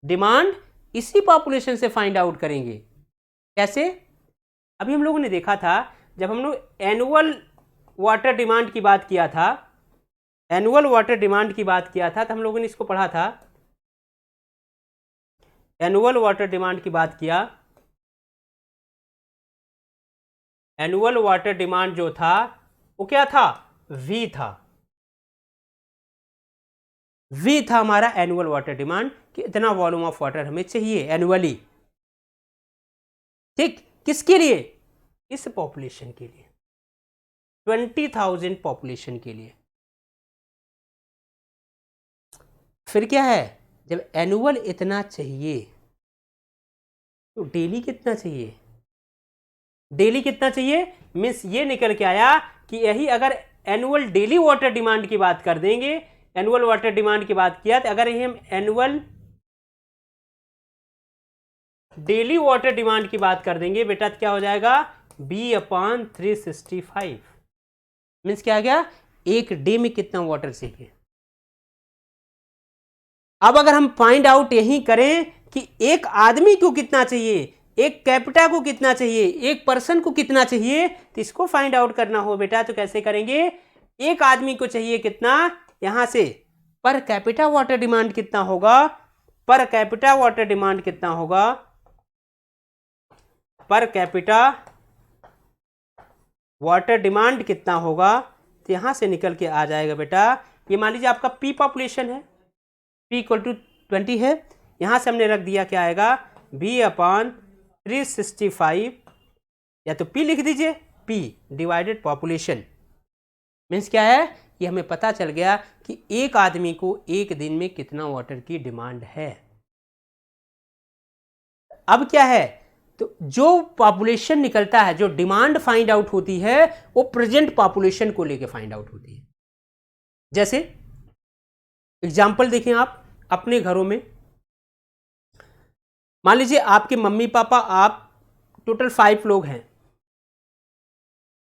डिमांड इसी पॉपुलेशन से फाइंड आउट करेंगे। कैसे? अभी हम लोगों ने देखा था, जब हम लोग एनुअल वाटर डिमांड की बात किया था, एनुअल वाटर डिमांड की बात किया था, तो हम लोगों ने इसको पढ़ा था। एनुअल वाटर डिमांड की बात किया, एनुअल वाटर डिमांड जो था वो क्या था? V था। V था हमारा एनुअल वाटर डिमांड, कि इतना वॉल्यूम ऑफ वाटर हमें चाहिए एनुअली। ठीक, किसके लिए? इस पॉपुलेशन के लिए, 20,000 पॉपुलेशन के लिए। फिर क्या है, जब एनुअल इतना चाहिए तो डेली कितना चाहिए? डेली कितना चाहिए मीन्स ये निकल के आया कि यही अगर एनुअल डेली वाटर डिमांड की बात कर देंगे, एनुअल वाटर डिमांड की बात किया, तो अगर हम एनुअल डेली वाटर डिमांड की बात कर देंगे बेटा, तो क्या हो जाएगा? B/365 मीन्स क्या आ गया? एक डे में कितना वाटर चाहिए। अब अगर हम फाइंड आउट यही करें कि एक आदमी को कितना चाहिए, एक कैपिटा को कितना चाहिए, एक पर्सन को कितना चाहिए, तो इसको फाइंड आउट करना हो बेटा, तो कैसे करेंगे? एक आदमी को चाहिए कितना, यहां से पर कैपिटा वाटर डिमांड कितना होगा, पर कैपिटा वाटर डिमांड कितना होगा, पर कैपिटा वाटर डिमांड कितना होगा, तो यहां से निकल के आ जाएगा बेटा। ये मान लीजिए आपका P पॉपुलेशन है, P = 20 है, यहां से हमने रख दिया, क्या आएगा? B/365, या तो P लिख दीजिए, P डिवाइडेड पॉपुलेशन। मीन्स क्या है, ये हमें पता चल गया कि एक आदमी को एक दिन में कितना वाटर की डिमांड है। अब क्या है, तो जो पॉपुलेशन निकलता है, जो डिमांड फाइंड आउट होती है, वो प्रेजेंट पॉपुलेशन को लेके फाइंड आउट होती है। जैसे एग्जाम्पल देखें आप अपने घरों में, मान लीजिए आपके मम्मी पापा, आप टोटल 5 लोग हैं,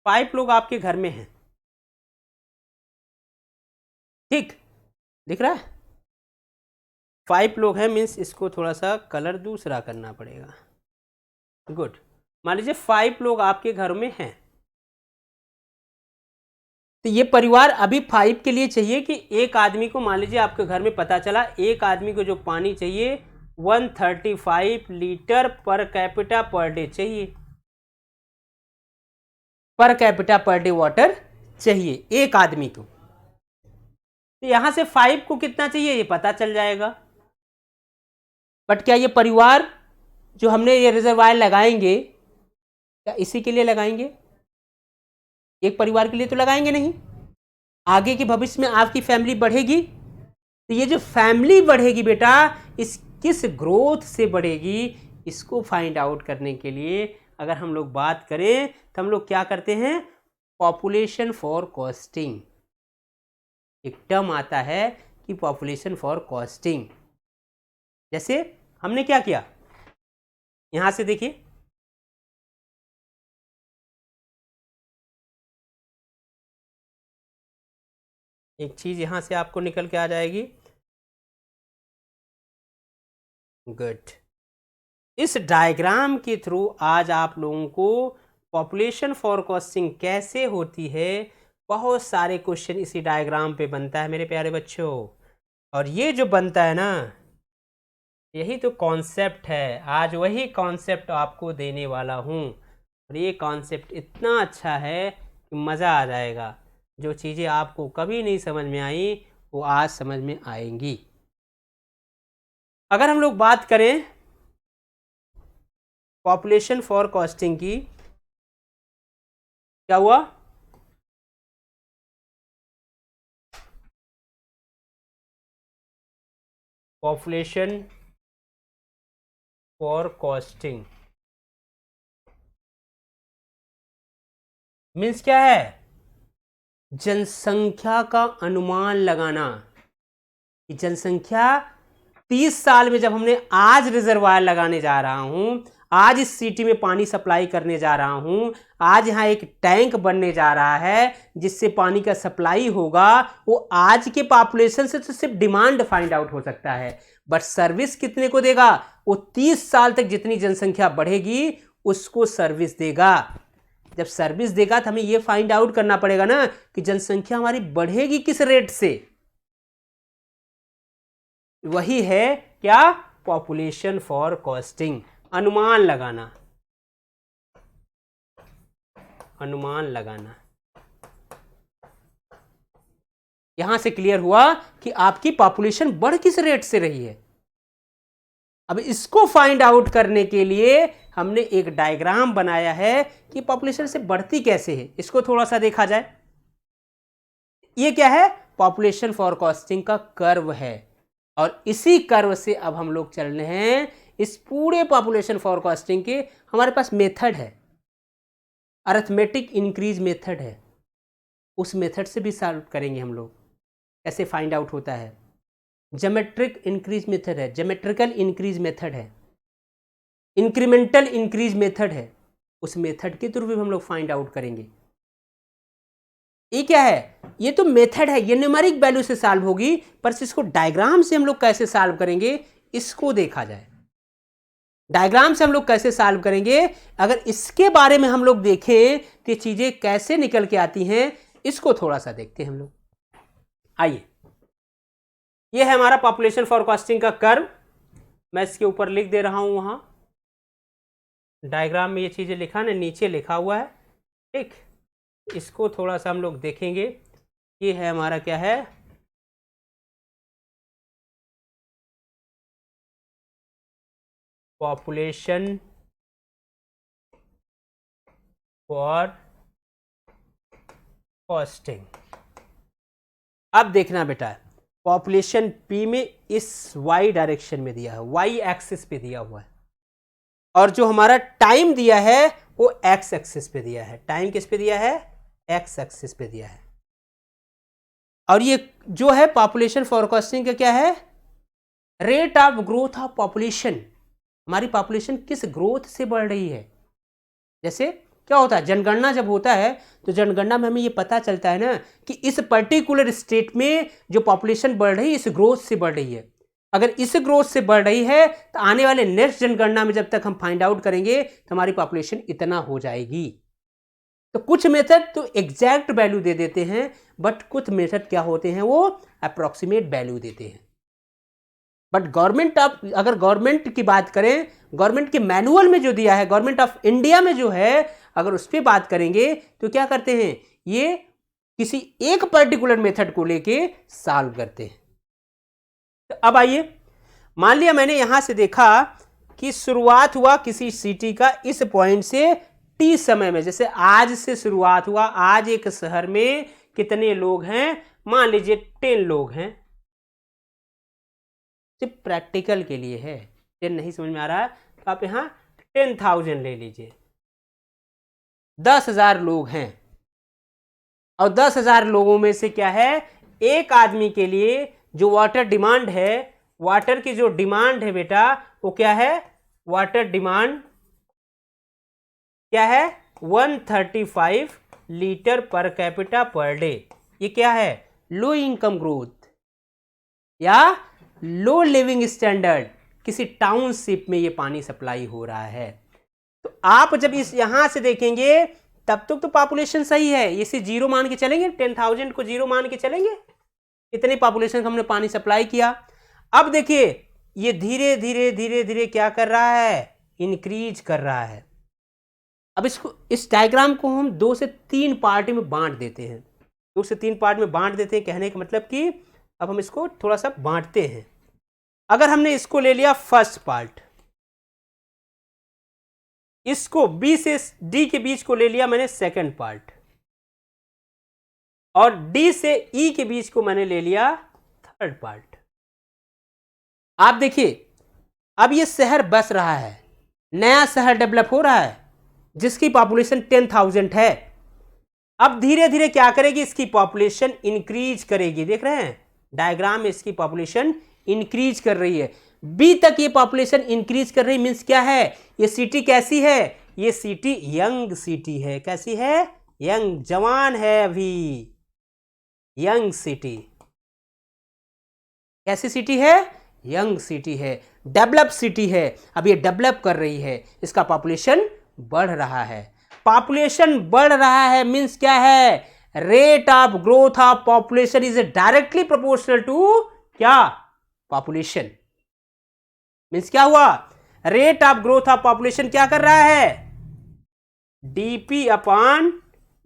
5 लोग आपके घर में हैं। ठीक, दिख रहा है? 5 लोग हैं, मीन्स इसको थोड़ा सा कलर दूसरा करना पड़ेगा। गुड, मान लीजिए 5 लोग आपके घर में हैं, तो ये परिवार अभी 5 के लिए चाहिए कि एक आदमी को, मान लीजिए आपके घर में पता चला एक आदमी को जो पानी चाहिए 135 litre per capita per day चाहिए, per capita per day water चाहिए एक आदमी को। तो यहां से 5 को कितना चाहिए ये पता चल जाएगा। बट क्या ये परिवार जो हमने ये रिजर्वायर लगाएंगे, क्या इसी के लिए लगाएंगे? एक परिवार के लिए तो लगाएंगे नहीं। आगे के भविष्य में आपकी फैमिली बढ़ेगी, तो ये जो फैमिली बढ़ेगी बेटा, इस किस ग्रोथ से बढ़ेगी, इसको फाइंड आउट करने के लिए अगर हम लोग बात करें, तो हम लोग क्या करते हैं? पॉपुलेशन फॉर कॉस्टिंग, एक टर्म आता है कि पॉपुलेशन फॉर कॉस्टिंग। जैसे हमने क्या किया, यहां से देखिए, एक चीज यहां से आपको निकल के आ जाएगी। गुड, इस डायग्राम के थ्रू आज आप लोगों को पॉपुलेशन फॉर कॉस्टिंग कैसे होती है, बहुत सारे क्वेश्चन इसी डायग्राम पे बनता है मेरे प्यारे बच्चों। और ये जो बनता है ना, यही तो कॉन्सेप्ट है। आज वही कॉन्सेप्ट आपको देने वाला हूँ, और ये कॉन्सेप्ट इतना अच्छा है कि मज़ा आ जाएगा। जो चीज़ें आपको कभी नहीं समझ में आई, वो आज समझ में आएंगी। अगर हम लोग बात करें पॉपुलेशन फॉर कॉस्टिंग की, क्या हुआ? पॉपुलेशन फॉर कॉस्टिंग मीन्स क्या है? जनसंख्या का अनुमान लगाना कि जनसंख्या 30 साल में, जब हमने आज रिजर्वायर लगाने जा रहा हूं, आज इस सिटी में पानी सप्लाई करने जा रहा हूं, आज यहाँ एक टैंक बनने जा रहा है जिससे पानी का सप्लाई होगा, वो आज के पॉपुलेशन से तो सिर्फ डिमांड फाइंड आउट हो सकता है, बट सर्विस कितने को देगा? वो 30 साल तक जितनी जनसंख्या बढ़ेगी उसको सर्विस देगा। जब सर्विस देगा तो हमें ये फाइंड आउट करना पड़ेगा ना कि जनसंख्या हमारी बढ़ेगी किस रेट से। वही है क्या? पॉपुलेशन फॉर कॉस्टिंग, अनुमान लगाना, अनुमान लगाना। यहां से क्लियर हुआ कि आपकी पॉपुलेशन बढ़ किस रेट से रही है। अब इसको फाइंड आउट करने के लिए हमने एक डायग्राम बनाया है कि पॉपुलेशन से बढ़ती कैसे है। इसको थोड़ा सा देखा जाए। ये क्या है? पॉपुलेशन फॉरकास्टिंग का कर्व है, और इसी कर्व से अब हम लोग चल रहे हैं इस पूरे पॉपुलेशन फॉरकास्टिंग के। हमारे पास मेथड है, अरिथमेटिक इंक्रीज मेथड है, उस मेथड से भी सॉल्व करेंगे हम लोग कैसे फाइंड आउट होता है। ज्योमेट्रिक इंक्रीज मेथड है, ज्योमेट्रिकल इंक्रीज मेथड है, इंक्रीमेंटल इंक्रीज मेथड है, उस मेथड के थ्रू भी हम लोग फाइंड आउट करेंगे। ये क्या है? ये तो मेथड है, ये न्यूमेरिक वैल्यू से सॉल्व होगी, पर इसको डायग्राम से हम लोग कैसे सॉल्व करेंगे इसको देखा जाए। डायग्राम से हम लोग कैसे सॉल्व करेंगे, अगर इसके बारे में हम लोग देखें तो चीजें कैसे निकल के आती हैं, इसको थोड़ा सा देखते हैं हम लोग। आइए, ये है हमारा पॉपुलेशन फॉरकास्टिंग का कर्व। मैं इसके ऊपर लिख दे रहा हूं, वहां डायग्राम में ये चीजें लिखा ना, नीचे लिखा हुआ है, ठीक। इसको थोड़ा सा हम लोग देखेंगे। ये है हमारा क्या है? Population for costing. अब देखना बेटा, पॉपुलेशन पी में इस वाई डायरेक्शन में दिया है, वाई एक्सिस पे दिया हुआ है, और जो हमारा टाइम दिया है वो एक्स एक्सिस पे दिया है। टाइम किस पे दिया है? एक्स एक्सिस पे दिया है। और ये जो है पॉपुलेशन फॉरकास्टिंग का क्या है? Rate of growth of population. हमारी पॉपुलेशन किस ग्रोथ से बढ़ रही है। जैसे क्या होता है, जनगणना जब होता है तो जनगणना में हमें ये पता चलता है ना कि इस पर्टिकुलर स्टेट में जो पॉपुलेशन बढ़ रही है इस ग्रोथ से बढ़ रही है। अगर इस ग्रोथ से बढ़ रही है तो आने वाले नेक्स्ट जनगणना में जब तक हम फाइंड आउट करेंगे तो हमारी पॉपुलेशन इतना हो जाएगी। तो कुछ मेथड तो एग्जैक्ट वैल्यू दे देते हैं, बट कुछ मेथड क्या होते हैं, वो अप्रोक्सीमेट वैल्यू देते हैं। बट गवर्नमेंट ऑफ, अगर गवर्नमेंट की बात करें, गवर्नमेंट के मैनुअल में जो दिया है, गवर्नमेंट ऑफ इंडिया में जो है, अगर उस पर बात करेंगे तो क्या करते हैं, ये किसी एक पर्टिकुलर मेथड को लेके सॉल्व करते हैं। तो अब आइए, मान लिया मैंने यहां से देखा कि शुरुआत हुआ किसी सिटी का इस पॉइंट से टी समय में, जैसे आज से शुरुआत हुआ, आज एक शहर में कितने लोग हैं, मान लीजिए 10 लोग हैं। सिर्फ प्रैक्टिकल के लिए है, 10 नहीं समझ में आ रहा है तो आप यहां 10,000 ले लीजिए। 10,000 लोग हैं, और 10,000 लोगों में से क्या है, एक आदमी के लिए जो वाटर डिमांड है, वाटर की जो डिमांड है बेटा, वो क्या है, वाटर डिमांड क्या है, 135 litre per capita per day. ये क्या है, लो इनकम ग्रोथ या लो लिविंग स्टैंडर्ड, किसी टाउनशिप में ये पानी सप्लाई हो रहा है। तो आप जब इस यहां से देखेंगे तब तक तो पॉपुलेशन सही है, इसे जीरो मान के चलेंगे, 10,000 को जीरो मान के चलेंगे, इतनी पॉपुलेशन हमने पानी सप्लाई किया। अब देखिए ये धीरे धीरे धीरे धीरे क्या कर रहा है, इंक्रीज कर रहा है। अब इसको, इस डायग्राम को हम 2 से 3 पार्ट में बांट देते हैं, 2 से 3 पार्ट में बांट देते हैं। कहने का मतलब कि अब हम इसको थोड़ा सा बांटते हैं। अगर हमने इसको ले लिया फर्स्ट पार्ट, इसको बी से डी के बीच को ले लिया मैंने सेकंड पार्ट, और डी से ई के बीच को मैंने ले लिया थर्ड पार्ट। आप देखिए अब ये शहर बस रहा है, नया शहर डेवलप हो रहा है जिसकी पॉपुलेशन 10,000 है। अब धीरे धीरे क्या करेगी, इसकी पॉपुलेशन इंक्रीज करेगी। देख रहे हैं डायग्राम में, इसकी पॉपुलेशन इंक्रीज कर रही है। बी तक ये पॉपुलेशन इंक्रीज कर रही, मीन्स क्या है, ये सिटी कैसी है, ये सिटी यंग सिटी है। कैसी है, यंग, जवान है अभी, यंग सिटी। कैसी सिटी है, यंग सिटी है, डेवलप सिटी है, अब ये डेवलप कर रही है, इसका पॉपुलेशन बढ़ रहा है। पॉपुलेशन बढ़ रहा है मीन्स क्या है, rate of growth of population is directly proportional to क्या, पॉपुलेशन। मीन्स क्या हुआ, rate of growth of population क्या कर रहा है, DP upon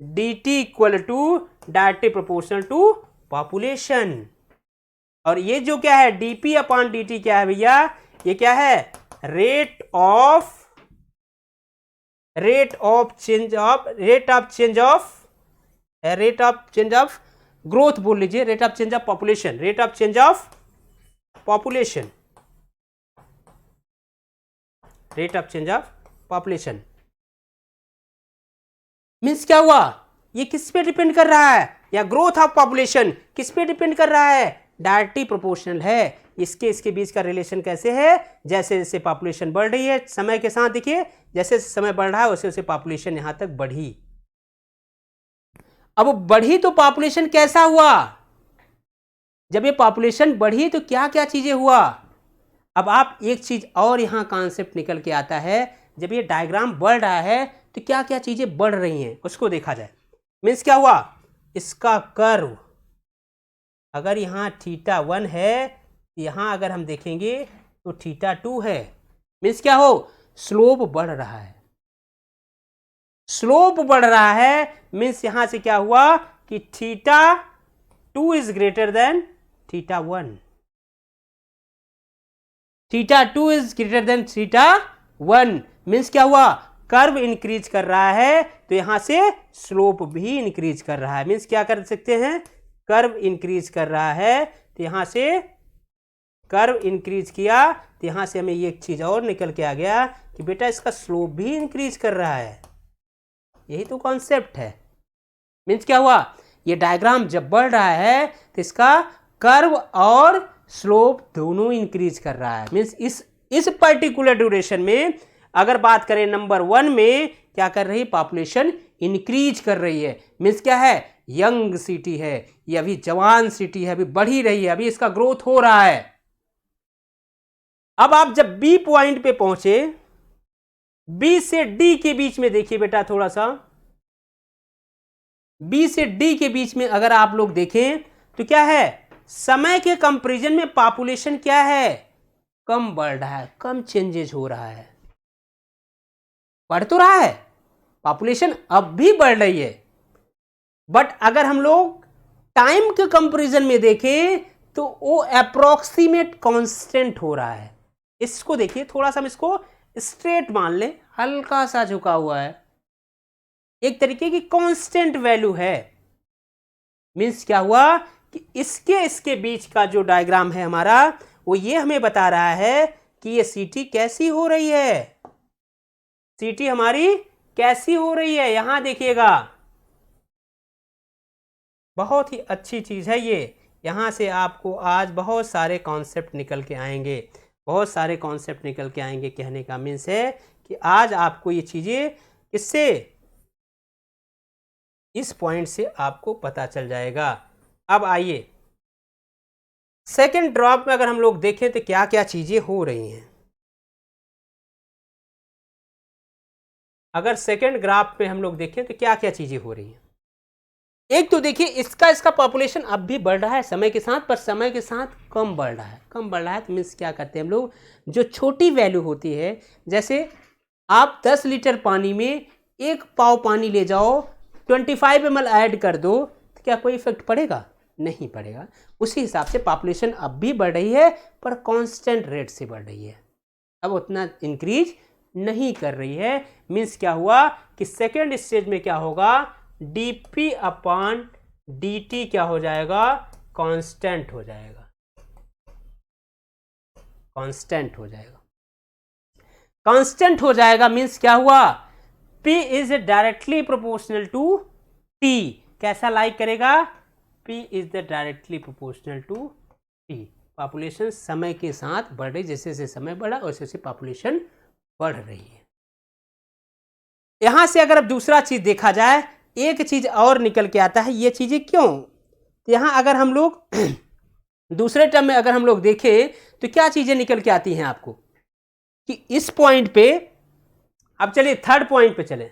dt equal to directly proportional to population. और ये जो क्या है, dp अपॉन dt क्या है भैया, ये क्या है, rate of change of growth बोल लीजिए, rate of change of population, rate of change of population, rate of change of population. Means क्या हुआ, ये किस पे डिपेंड कर रहा है, या ग्रोथ ऑफ पॉपुलेशन किस पे डिपेंड कर रहा है, डायरेक्टली प्रोपोर्शनल है। इसके बीच का रिलेशन कैसे है, जैसे जैसे पॉपुलेशन बढ़ रही है समय के साथ, देखिए जैसे समय बढ़ रहा है वैसे वैसे पॉपुलेशन यहां तक बढ़ी। अब बढ़ी तो पॉपुलेशन कैसा हुआ, जब ये पॉपुलेशन बढ़ी तो क्या क्या चीजें हुआ। अब आप एक चीज और यहां कॉन्सेप्ट निकल के आता है, जब ये डायग्राम बढ़ रहा है तो क्या क्या चीजें बढ़ रही हैं उसको देखा जाए। मीन्स क्या हुआ, इसका कर्व अगर यहाँ θ1 है, यहाँ अगर हम देखेंगे तो θ2 है। मीन्स क्या हो, स्लोप बढ़ रहा है, स्लोप बढ़ रहा है। मीन्स यहां से क्या हुआ कि θ2 is greater than θ1, θ2 is greater than θ1। Means क्या हुआ, कर्व इंक्रीज कर रहा है तो यहां से स्लोप भी इंक्रीज कर रहा है। मीन्स क्या कर सकते हैं, कर्व इंक्रीज कर रहा है तो यहां से कर्व इंक्रीज किया तो यहां से हमें ये एक चीज और निकल के आ गया कि बेटा इसका स्लोप भी इंक्रीज कर रहा है। यही तो कॉन्सेप्ट है। मीन्स क्या हुआ, ये डायग्राम जब बढ़ रहा है तो इसका कर्व और स्लोप दोनों इंक्रीज कर रहा है। मीन्स इस पर्टिकुलर ड्यूरेशन में अगर बात करें नंबर 1 में क्या कर रही है, पॉपुलेशन इंक्रीज कर रही है। मीन्स क्या है, यंग सिटी है, ये अभी जवान सिटी है, अभी बढ़ी रही है, अभी इसका ग्रोथ हो रहा है। अब आप जब बी पॉइंट पे पहुंचे, बी से डी के बीच में देखिए बेटा, थोड़ा सा बी से डी के बीच में अगर आप लोग देखें तो क्या है, समय के कंपैरिजन में पॉपुलेशन क्या है, कम बढ़ रहा है, कम चेंजेस हो रहा है। बढ़ तो रहा है, पॉपुलेशन अब भी बढ़ रही है, बट अगर हम लोग टाइम के कंपैरिजन में देखें तो वो अप्रोक्सीमेट कांस्टेंट हो रहा है। इसको देखिए थोड़ा सा, हम इसको स्ट्रेट मान लें, हल्का सा झुका हुआ है, एक तरीके की कांस्टेंट वैल्यू है। मीन्स क्या हुआ कि इसके बीच का जो डायग्राम है हमारा, वो ये हमें बता रहा है कि ये सिटी कैसी हो रही है, सिटी हमारी कैसी हो रही है। यहां देखिएगा, बहुत ही अच्छी चीज है ये, यहां से आपको आज बहुत सारे कॉन्सेप्ट निकल के आएंगे, बहुत सारे कॉन्सेप्ट निकल के आएंगे। कहने का मीन्स है कि आज आपको ये चीजें इससे, इस पॉइंट से आपको पता चल जाएगा। अब आइए सेकंड ड्रॉप में अगर हम लोग देखें तो क्या क्या चीजें हो रही हैं। अगर सेकंड ग्राफ पे हम लोग देखें तो क्या क्या चीजें हो रही हैं। एक तो देखिए इसका पॉपुलेशन अब भी बढ़ रहा है समय के साथ, पर समय के साथ कम बढ़ रहा है, कम बढ़ रहा है। तो मीन्स क्या करते हैं हम लोग, जो छोटी वैल्यू होती है, जैसे आप 10 लीटर पानी में 1 पाव पानी ले जाओ, 25 ml ऐड कर दो, तो क्या कोई इफेक्ट पड़ेगा, नहीं पड़ेगा। उसी हिसाब से पॉपुलेशन अब भी बढ़ रही है पर कांस्टेंट रेट से बढ़ रही है, अब उतना इंक्रीज नहीं कर रही है। मीन्स क्या हुआ कि सेकेंड स्टेज में क्या होगा, dp अपॉन dt क्या हो जाएगा, कांस्टेंट हो जाएगा, कांस्टेंट हो जाएगा, कांस्टेंट हो जाएगा। मीन्स क्या हुआ, p is directly proportional to t। कैसा लाइक करेगा, p is the directly proportional to t। Population समय के साथ बढ़ रही, जैसे जैसे समय बढ़ा वैसे वैसे पॉपुलेशन बढ़ रही है। यहां से अगर अब दूसरा चीज देखा जाए, एक चीज और निकल के आता है, ये चीजें क्यों, तो यहां अगर हम लोग दूसरे टर्म में अगर हम लोग देखें तो क्या चीजें निकल के आती हैं आपको कि इस पॉइंट पे, अब चलिए थर्ड पॉइंट पे चलें,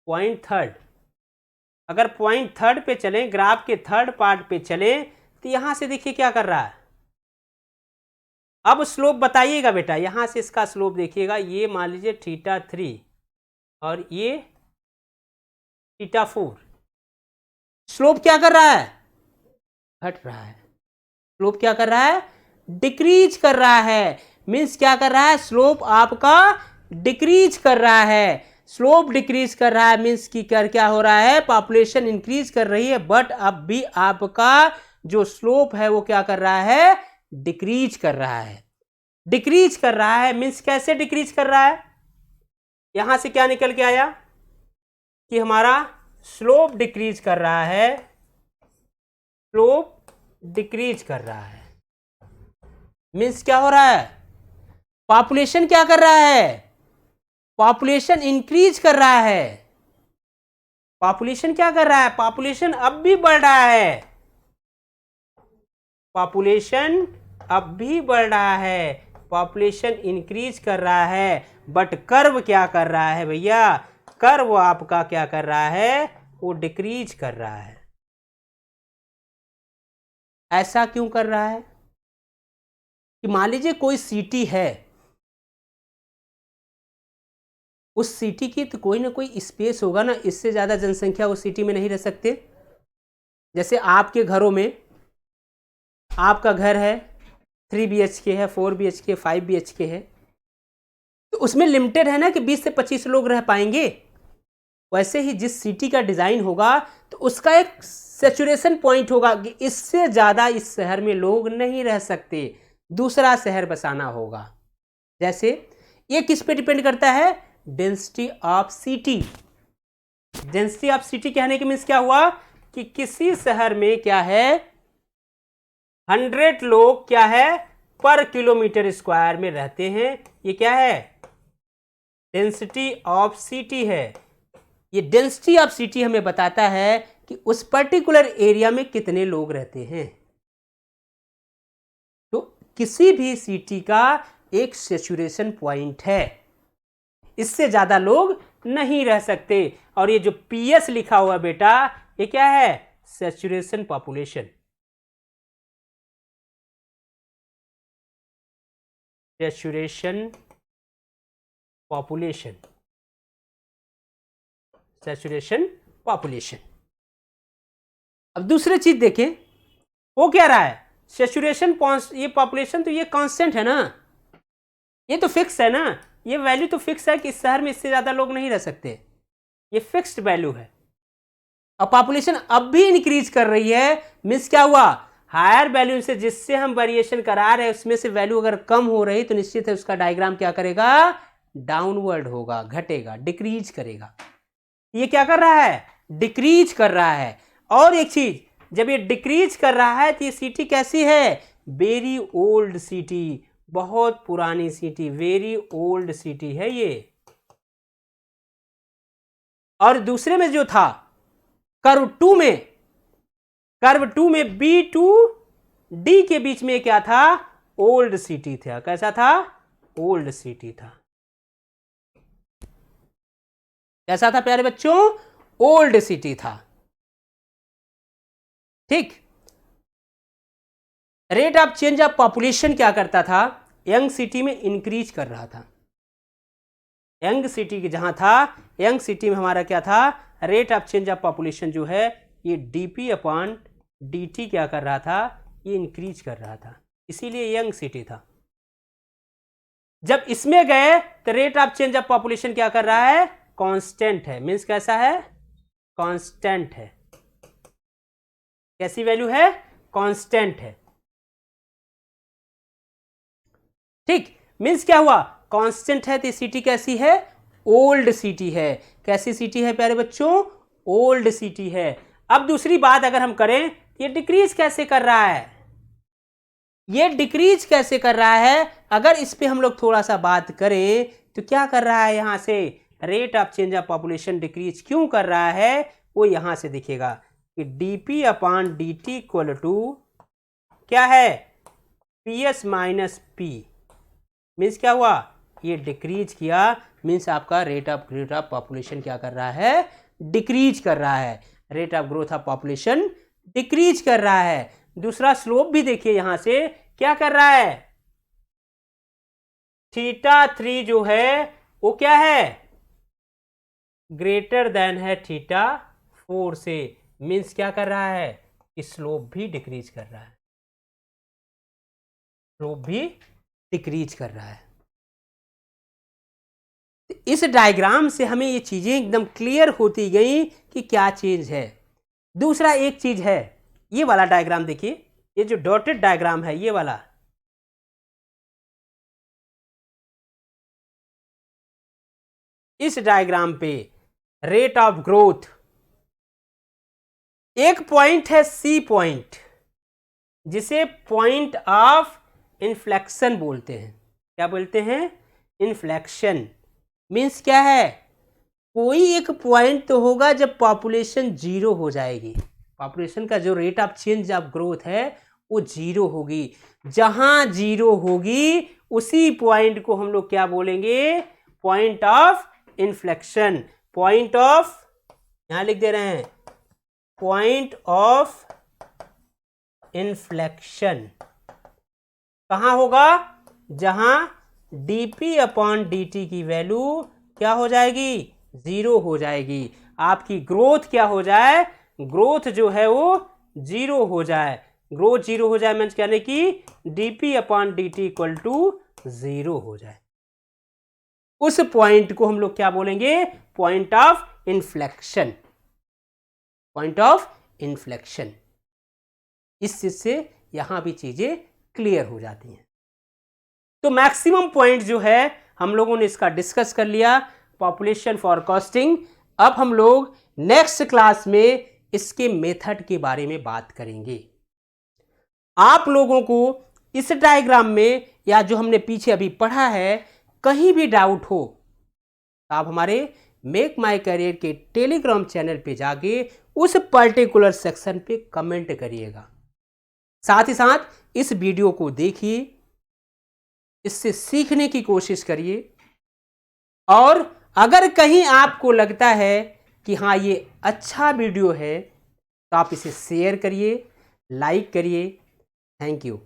पॉइंट थर्ड, अगर पॉइंट थर्ड पे चलें, ग्राफ के थर्ड पार्ट पे चलें, तो यहां से देखिए क्या कर रहा है। अब स्लोप बताइएगा बेटा, यहां से इसका स्लोप देखिएगा, ये मान लीजिए θ3 और ये θ4, स्लोप क्या कर रहा है, घट रहा है। स्लोप क्या कर रहा है, डिक्रीज कर रहा है। मीन्स क्या कर रहा है, स्लोप आपका डिक्रीज कर रहा है। स्लोप डिक्रीज कर रहा है मीन्स की क्या हो रहा है, पॉपुलेशन इंक्रीज कर रही है, बट अब भी आपका जो स्लोप है वो क्या कर रहा है, डिक्रीज कर रहा है। डिक्रीज कर रहा है मीन्स कैसे डिक्रीज कर रहा है, यहां से क्या निकल के आया कि हमारा स्लोप डिक्रीज कर रहा है, स्लोप डिक्रीज कर रहा है। मीन्स क्या हो रहा है, पॉपुलेशन क्या कर रहा है, पॉपुलेशन इंक्रीज कर रहा है। पॉपुलेशन क्या कर रहा है, पॉपुलेशन अब भी बढ़ रहा है, पॉपुलेशन अब भी बढ़ रहा है, पॉपुलेशन इंक्रीज कर रहा है, बट कर्व क्या कर रहा है भैया, कर्व आपका क्या कर रहा है, वो डिक्रीज कर रहा है। ऐसा क्यों कर रहा है कि मान लीजिए कोई सिटी है, उस सिटी की तो कोई ना कोई स्पेस होगा ना, इससे ज़्यादा जनसंख्या उस सिटी में नहीं रह सकते। जैसे आपके घरों में, आपका घर है 3 BHK है, 4 BHK, 5 BHK है, तो उसमें लिमिटेड है ना कि 20 से 25 लोग रह पाएंगे। वैसे ही जिस सिटी का डिज़ाइन होगा तो उसका एक सैचुरेशन पॉइंट होगा कि इससे ज़्यादा इस शहर में लोग नहीं रह सकते, दूसरा शहर बसाना होगा। जैसे ये किस पे डिपेंड करता है, density of city. Density of city कहने के मीन्स क्या हुआ कि किसी शहर में क्या है, 100 लोग क्या है पर किलोमीटर स्क्वायर में रहते हैं, ये क्या है, डेंसिटी ऑफ सिटी है। ये डेंसिटी ऑफ सिटी हमें बताता है कि उस पर्टिकुलर एरिया में कितने लोग रहते हैं। तो किसी भी सिटी का एक सैचुरेशन पॉइंट है, इससे ज्यादा लोग नहीं रह सकते। और ये जो PS लिखा हुआ बेटा, ये क्या है, saturation population. Saturation population, saturation population. अब दूसरी चीज देखें, वो क्या रहा है, सैचुरेशन ये पॉपुलेशन तो ये कांस्टेंट है ना, ये तो फिक्स है ना, ये वैल्यू तो फिक्स है कि इस शहर में इससे ज्यादा लोग नहीं रह सकते, ये फिक्स्ड वैल्यू है। और पॉपुलेशन अब भी इंक्रीज कर रही है, मीन्स क्या हुआ, हायर वैल्यू से जिससे हम वेरिएशन करा रहे हैं उसमें से वैल्यू अगर कम हो रही तो निश्चित है उसका डायग्राम क्या करेगा, डाउनवर्ड होगा, घटेगा, डिक्रीज करेगा। ये क्या कर रहा है, डिक्रीज कर रहा है। और एक चीज, जब ये डिक्रीज कर रहा है तो ये सिटी कैसी है, वेरी ओल्ड सिटी, बहुत पुरानी सिटी, वेरी ओल्ड सिटी है ये। और दूसरे में जो था कर्व 2 में, कर्व 2 में B to D के बीच में क्या था, ओल्ड सिटी था। कैसा था, ओल्ड सिटी था। कैसा था प्यारे बच्चों, ओल्ड सिटी था। ठीक, rate of change of population क्या करता था, यंग सिटी में इंक्रीज कर रहा था। यंग सिटी के जहां था, यंग सिटी में हमारा क्या था, rate of change of population जो है ये dp/dt क्या कर रहा था, ये इंक्रीज कर रहा था, इसीलिए यंग सिटी था। जब इसमें गए तो rate of change of population क्या कर रहा है, कांस्टेंट है। मीन्स कैसा है, कांस्टेंट है। कैसी वैल्यू है, कांस्टेंट है। ठीक, मीन्स क्या हुआ, कांस्टेंट है तो सिटी कैसी है, ओल्ड सिटी है। कैसी सिटी है प्यारे बच्चों, ओल्ड सिटी है। अब दूसरी बात अगर हम करें ये डिक्रीज कैसे कर रहा है, ये डिक्रीज कैसे कर रहा है। अगर इस पे हम लोग थोड़ा सा बात करें तो क्या कर रहा है, यहां से rate of change of population decrease क्यों कर रहा है, वो यहां से दिखेगा कि dp upon dt equal to क्या है, ps माइनस p। मीन्स क्या हुआ, ये डिक्रीज किया, मीन्स आपका रेट ऑफ पॉपुलेशन क्या कर रहा है, डिक्रीज कर रहा है, rate of growth of population decrease कर रहा है। दूसरा स्लोप भी देखिए, यहां से क्या कर रहा है, θ3 जो है वो क्या है, ग्रेटर देन है θ4 से। मीन्स क्या कर रहा है, स्लोप भी डिक्रीज कर रहा है, स्लोप भी डिक्रीज कर रहा है। इस डायग्राम से हमें ये चीजें एकदम क्लियर होती गई कि क्या चीज है। दूसरा एक चीज है, ये वाला डायग्राम देखिए, ये जो डॉटेड डायग्राम है ये वाला, इस डायग्राम पे रेट ऑफ ग्रोथ, एक पॉइंट है सी पॉइंट, जिसे पॉइंट ऑफ इन्फ्लेक्शन बोलते हैं। क्या बोलते हैं, इन्फ्लेक्शन। मीन्स क्या है, कोई एक पॉइंट तो होगा जब पॉपुलेशन जीरो हो जाएगी, पॉपुलेशन का जो rate of change of growth है वो जीरो होगी। जहां जीरो होगी उसी पॉइंट को हम लोग क्या बोलेंगे, point of inflection. Point of, यहां लिख दे रहे हैं, पॉइंट ऑफ इन्फ्लेक्शन कहां होगा, जहां dp अपॉन dt की वैल्यू क्या हो जाएगी, जीरो हो जाएगी। आपकी ग्रोथ क्या हो जाए, ग्रोथ जो है वो जीरो हो जाए। ग्रोथ जीरो हो जाए मीन्स यानी कि dp upon dt equal to zero हो जाए। उस पॉइंट को हम लोग क्या बोलेंगे, point of inflection, point of inflection. इस चीज से यहां भी चीजें क्लियर हो जाती हैं। तो मैक्सिमम पॉइंट जो है हम लोगों ने इसका डिस्कस कर लिया, पॉपुलेशन फॉरकास्टिंग। अब हम लोग नेक्स्ट क्लास में इसके मेथड के बारे में बात करेंगे। आप लोगों को इस डायग्राम में या जो हमने पीछे अभी पढ़ा है कहीं भी डाउट हो तो आप हमारे मेक माई करियर के टेलीग्राम चैनल पे जाके उस पर्टिकुलर सेक्शन पे कमेंट करिएगा। साथ ही साथ इस वीडियो को देखिए, इससे सीखने की कोशिश करिए, और अगर कहीं आपको लगता है कि हाँ ये अच्छा वीडियो है तो आप इसे शेयर करिए, लाइक करिए। Thank you.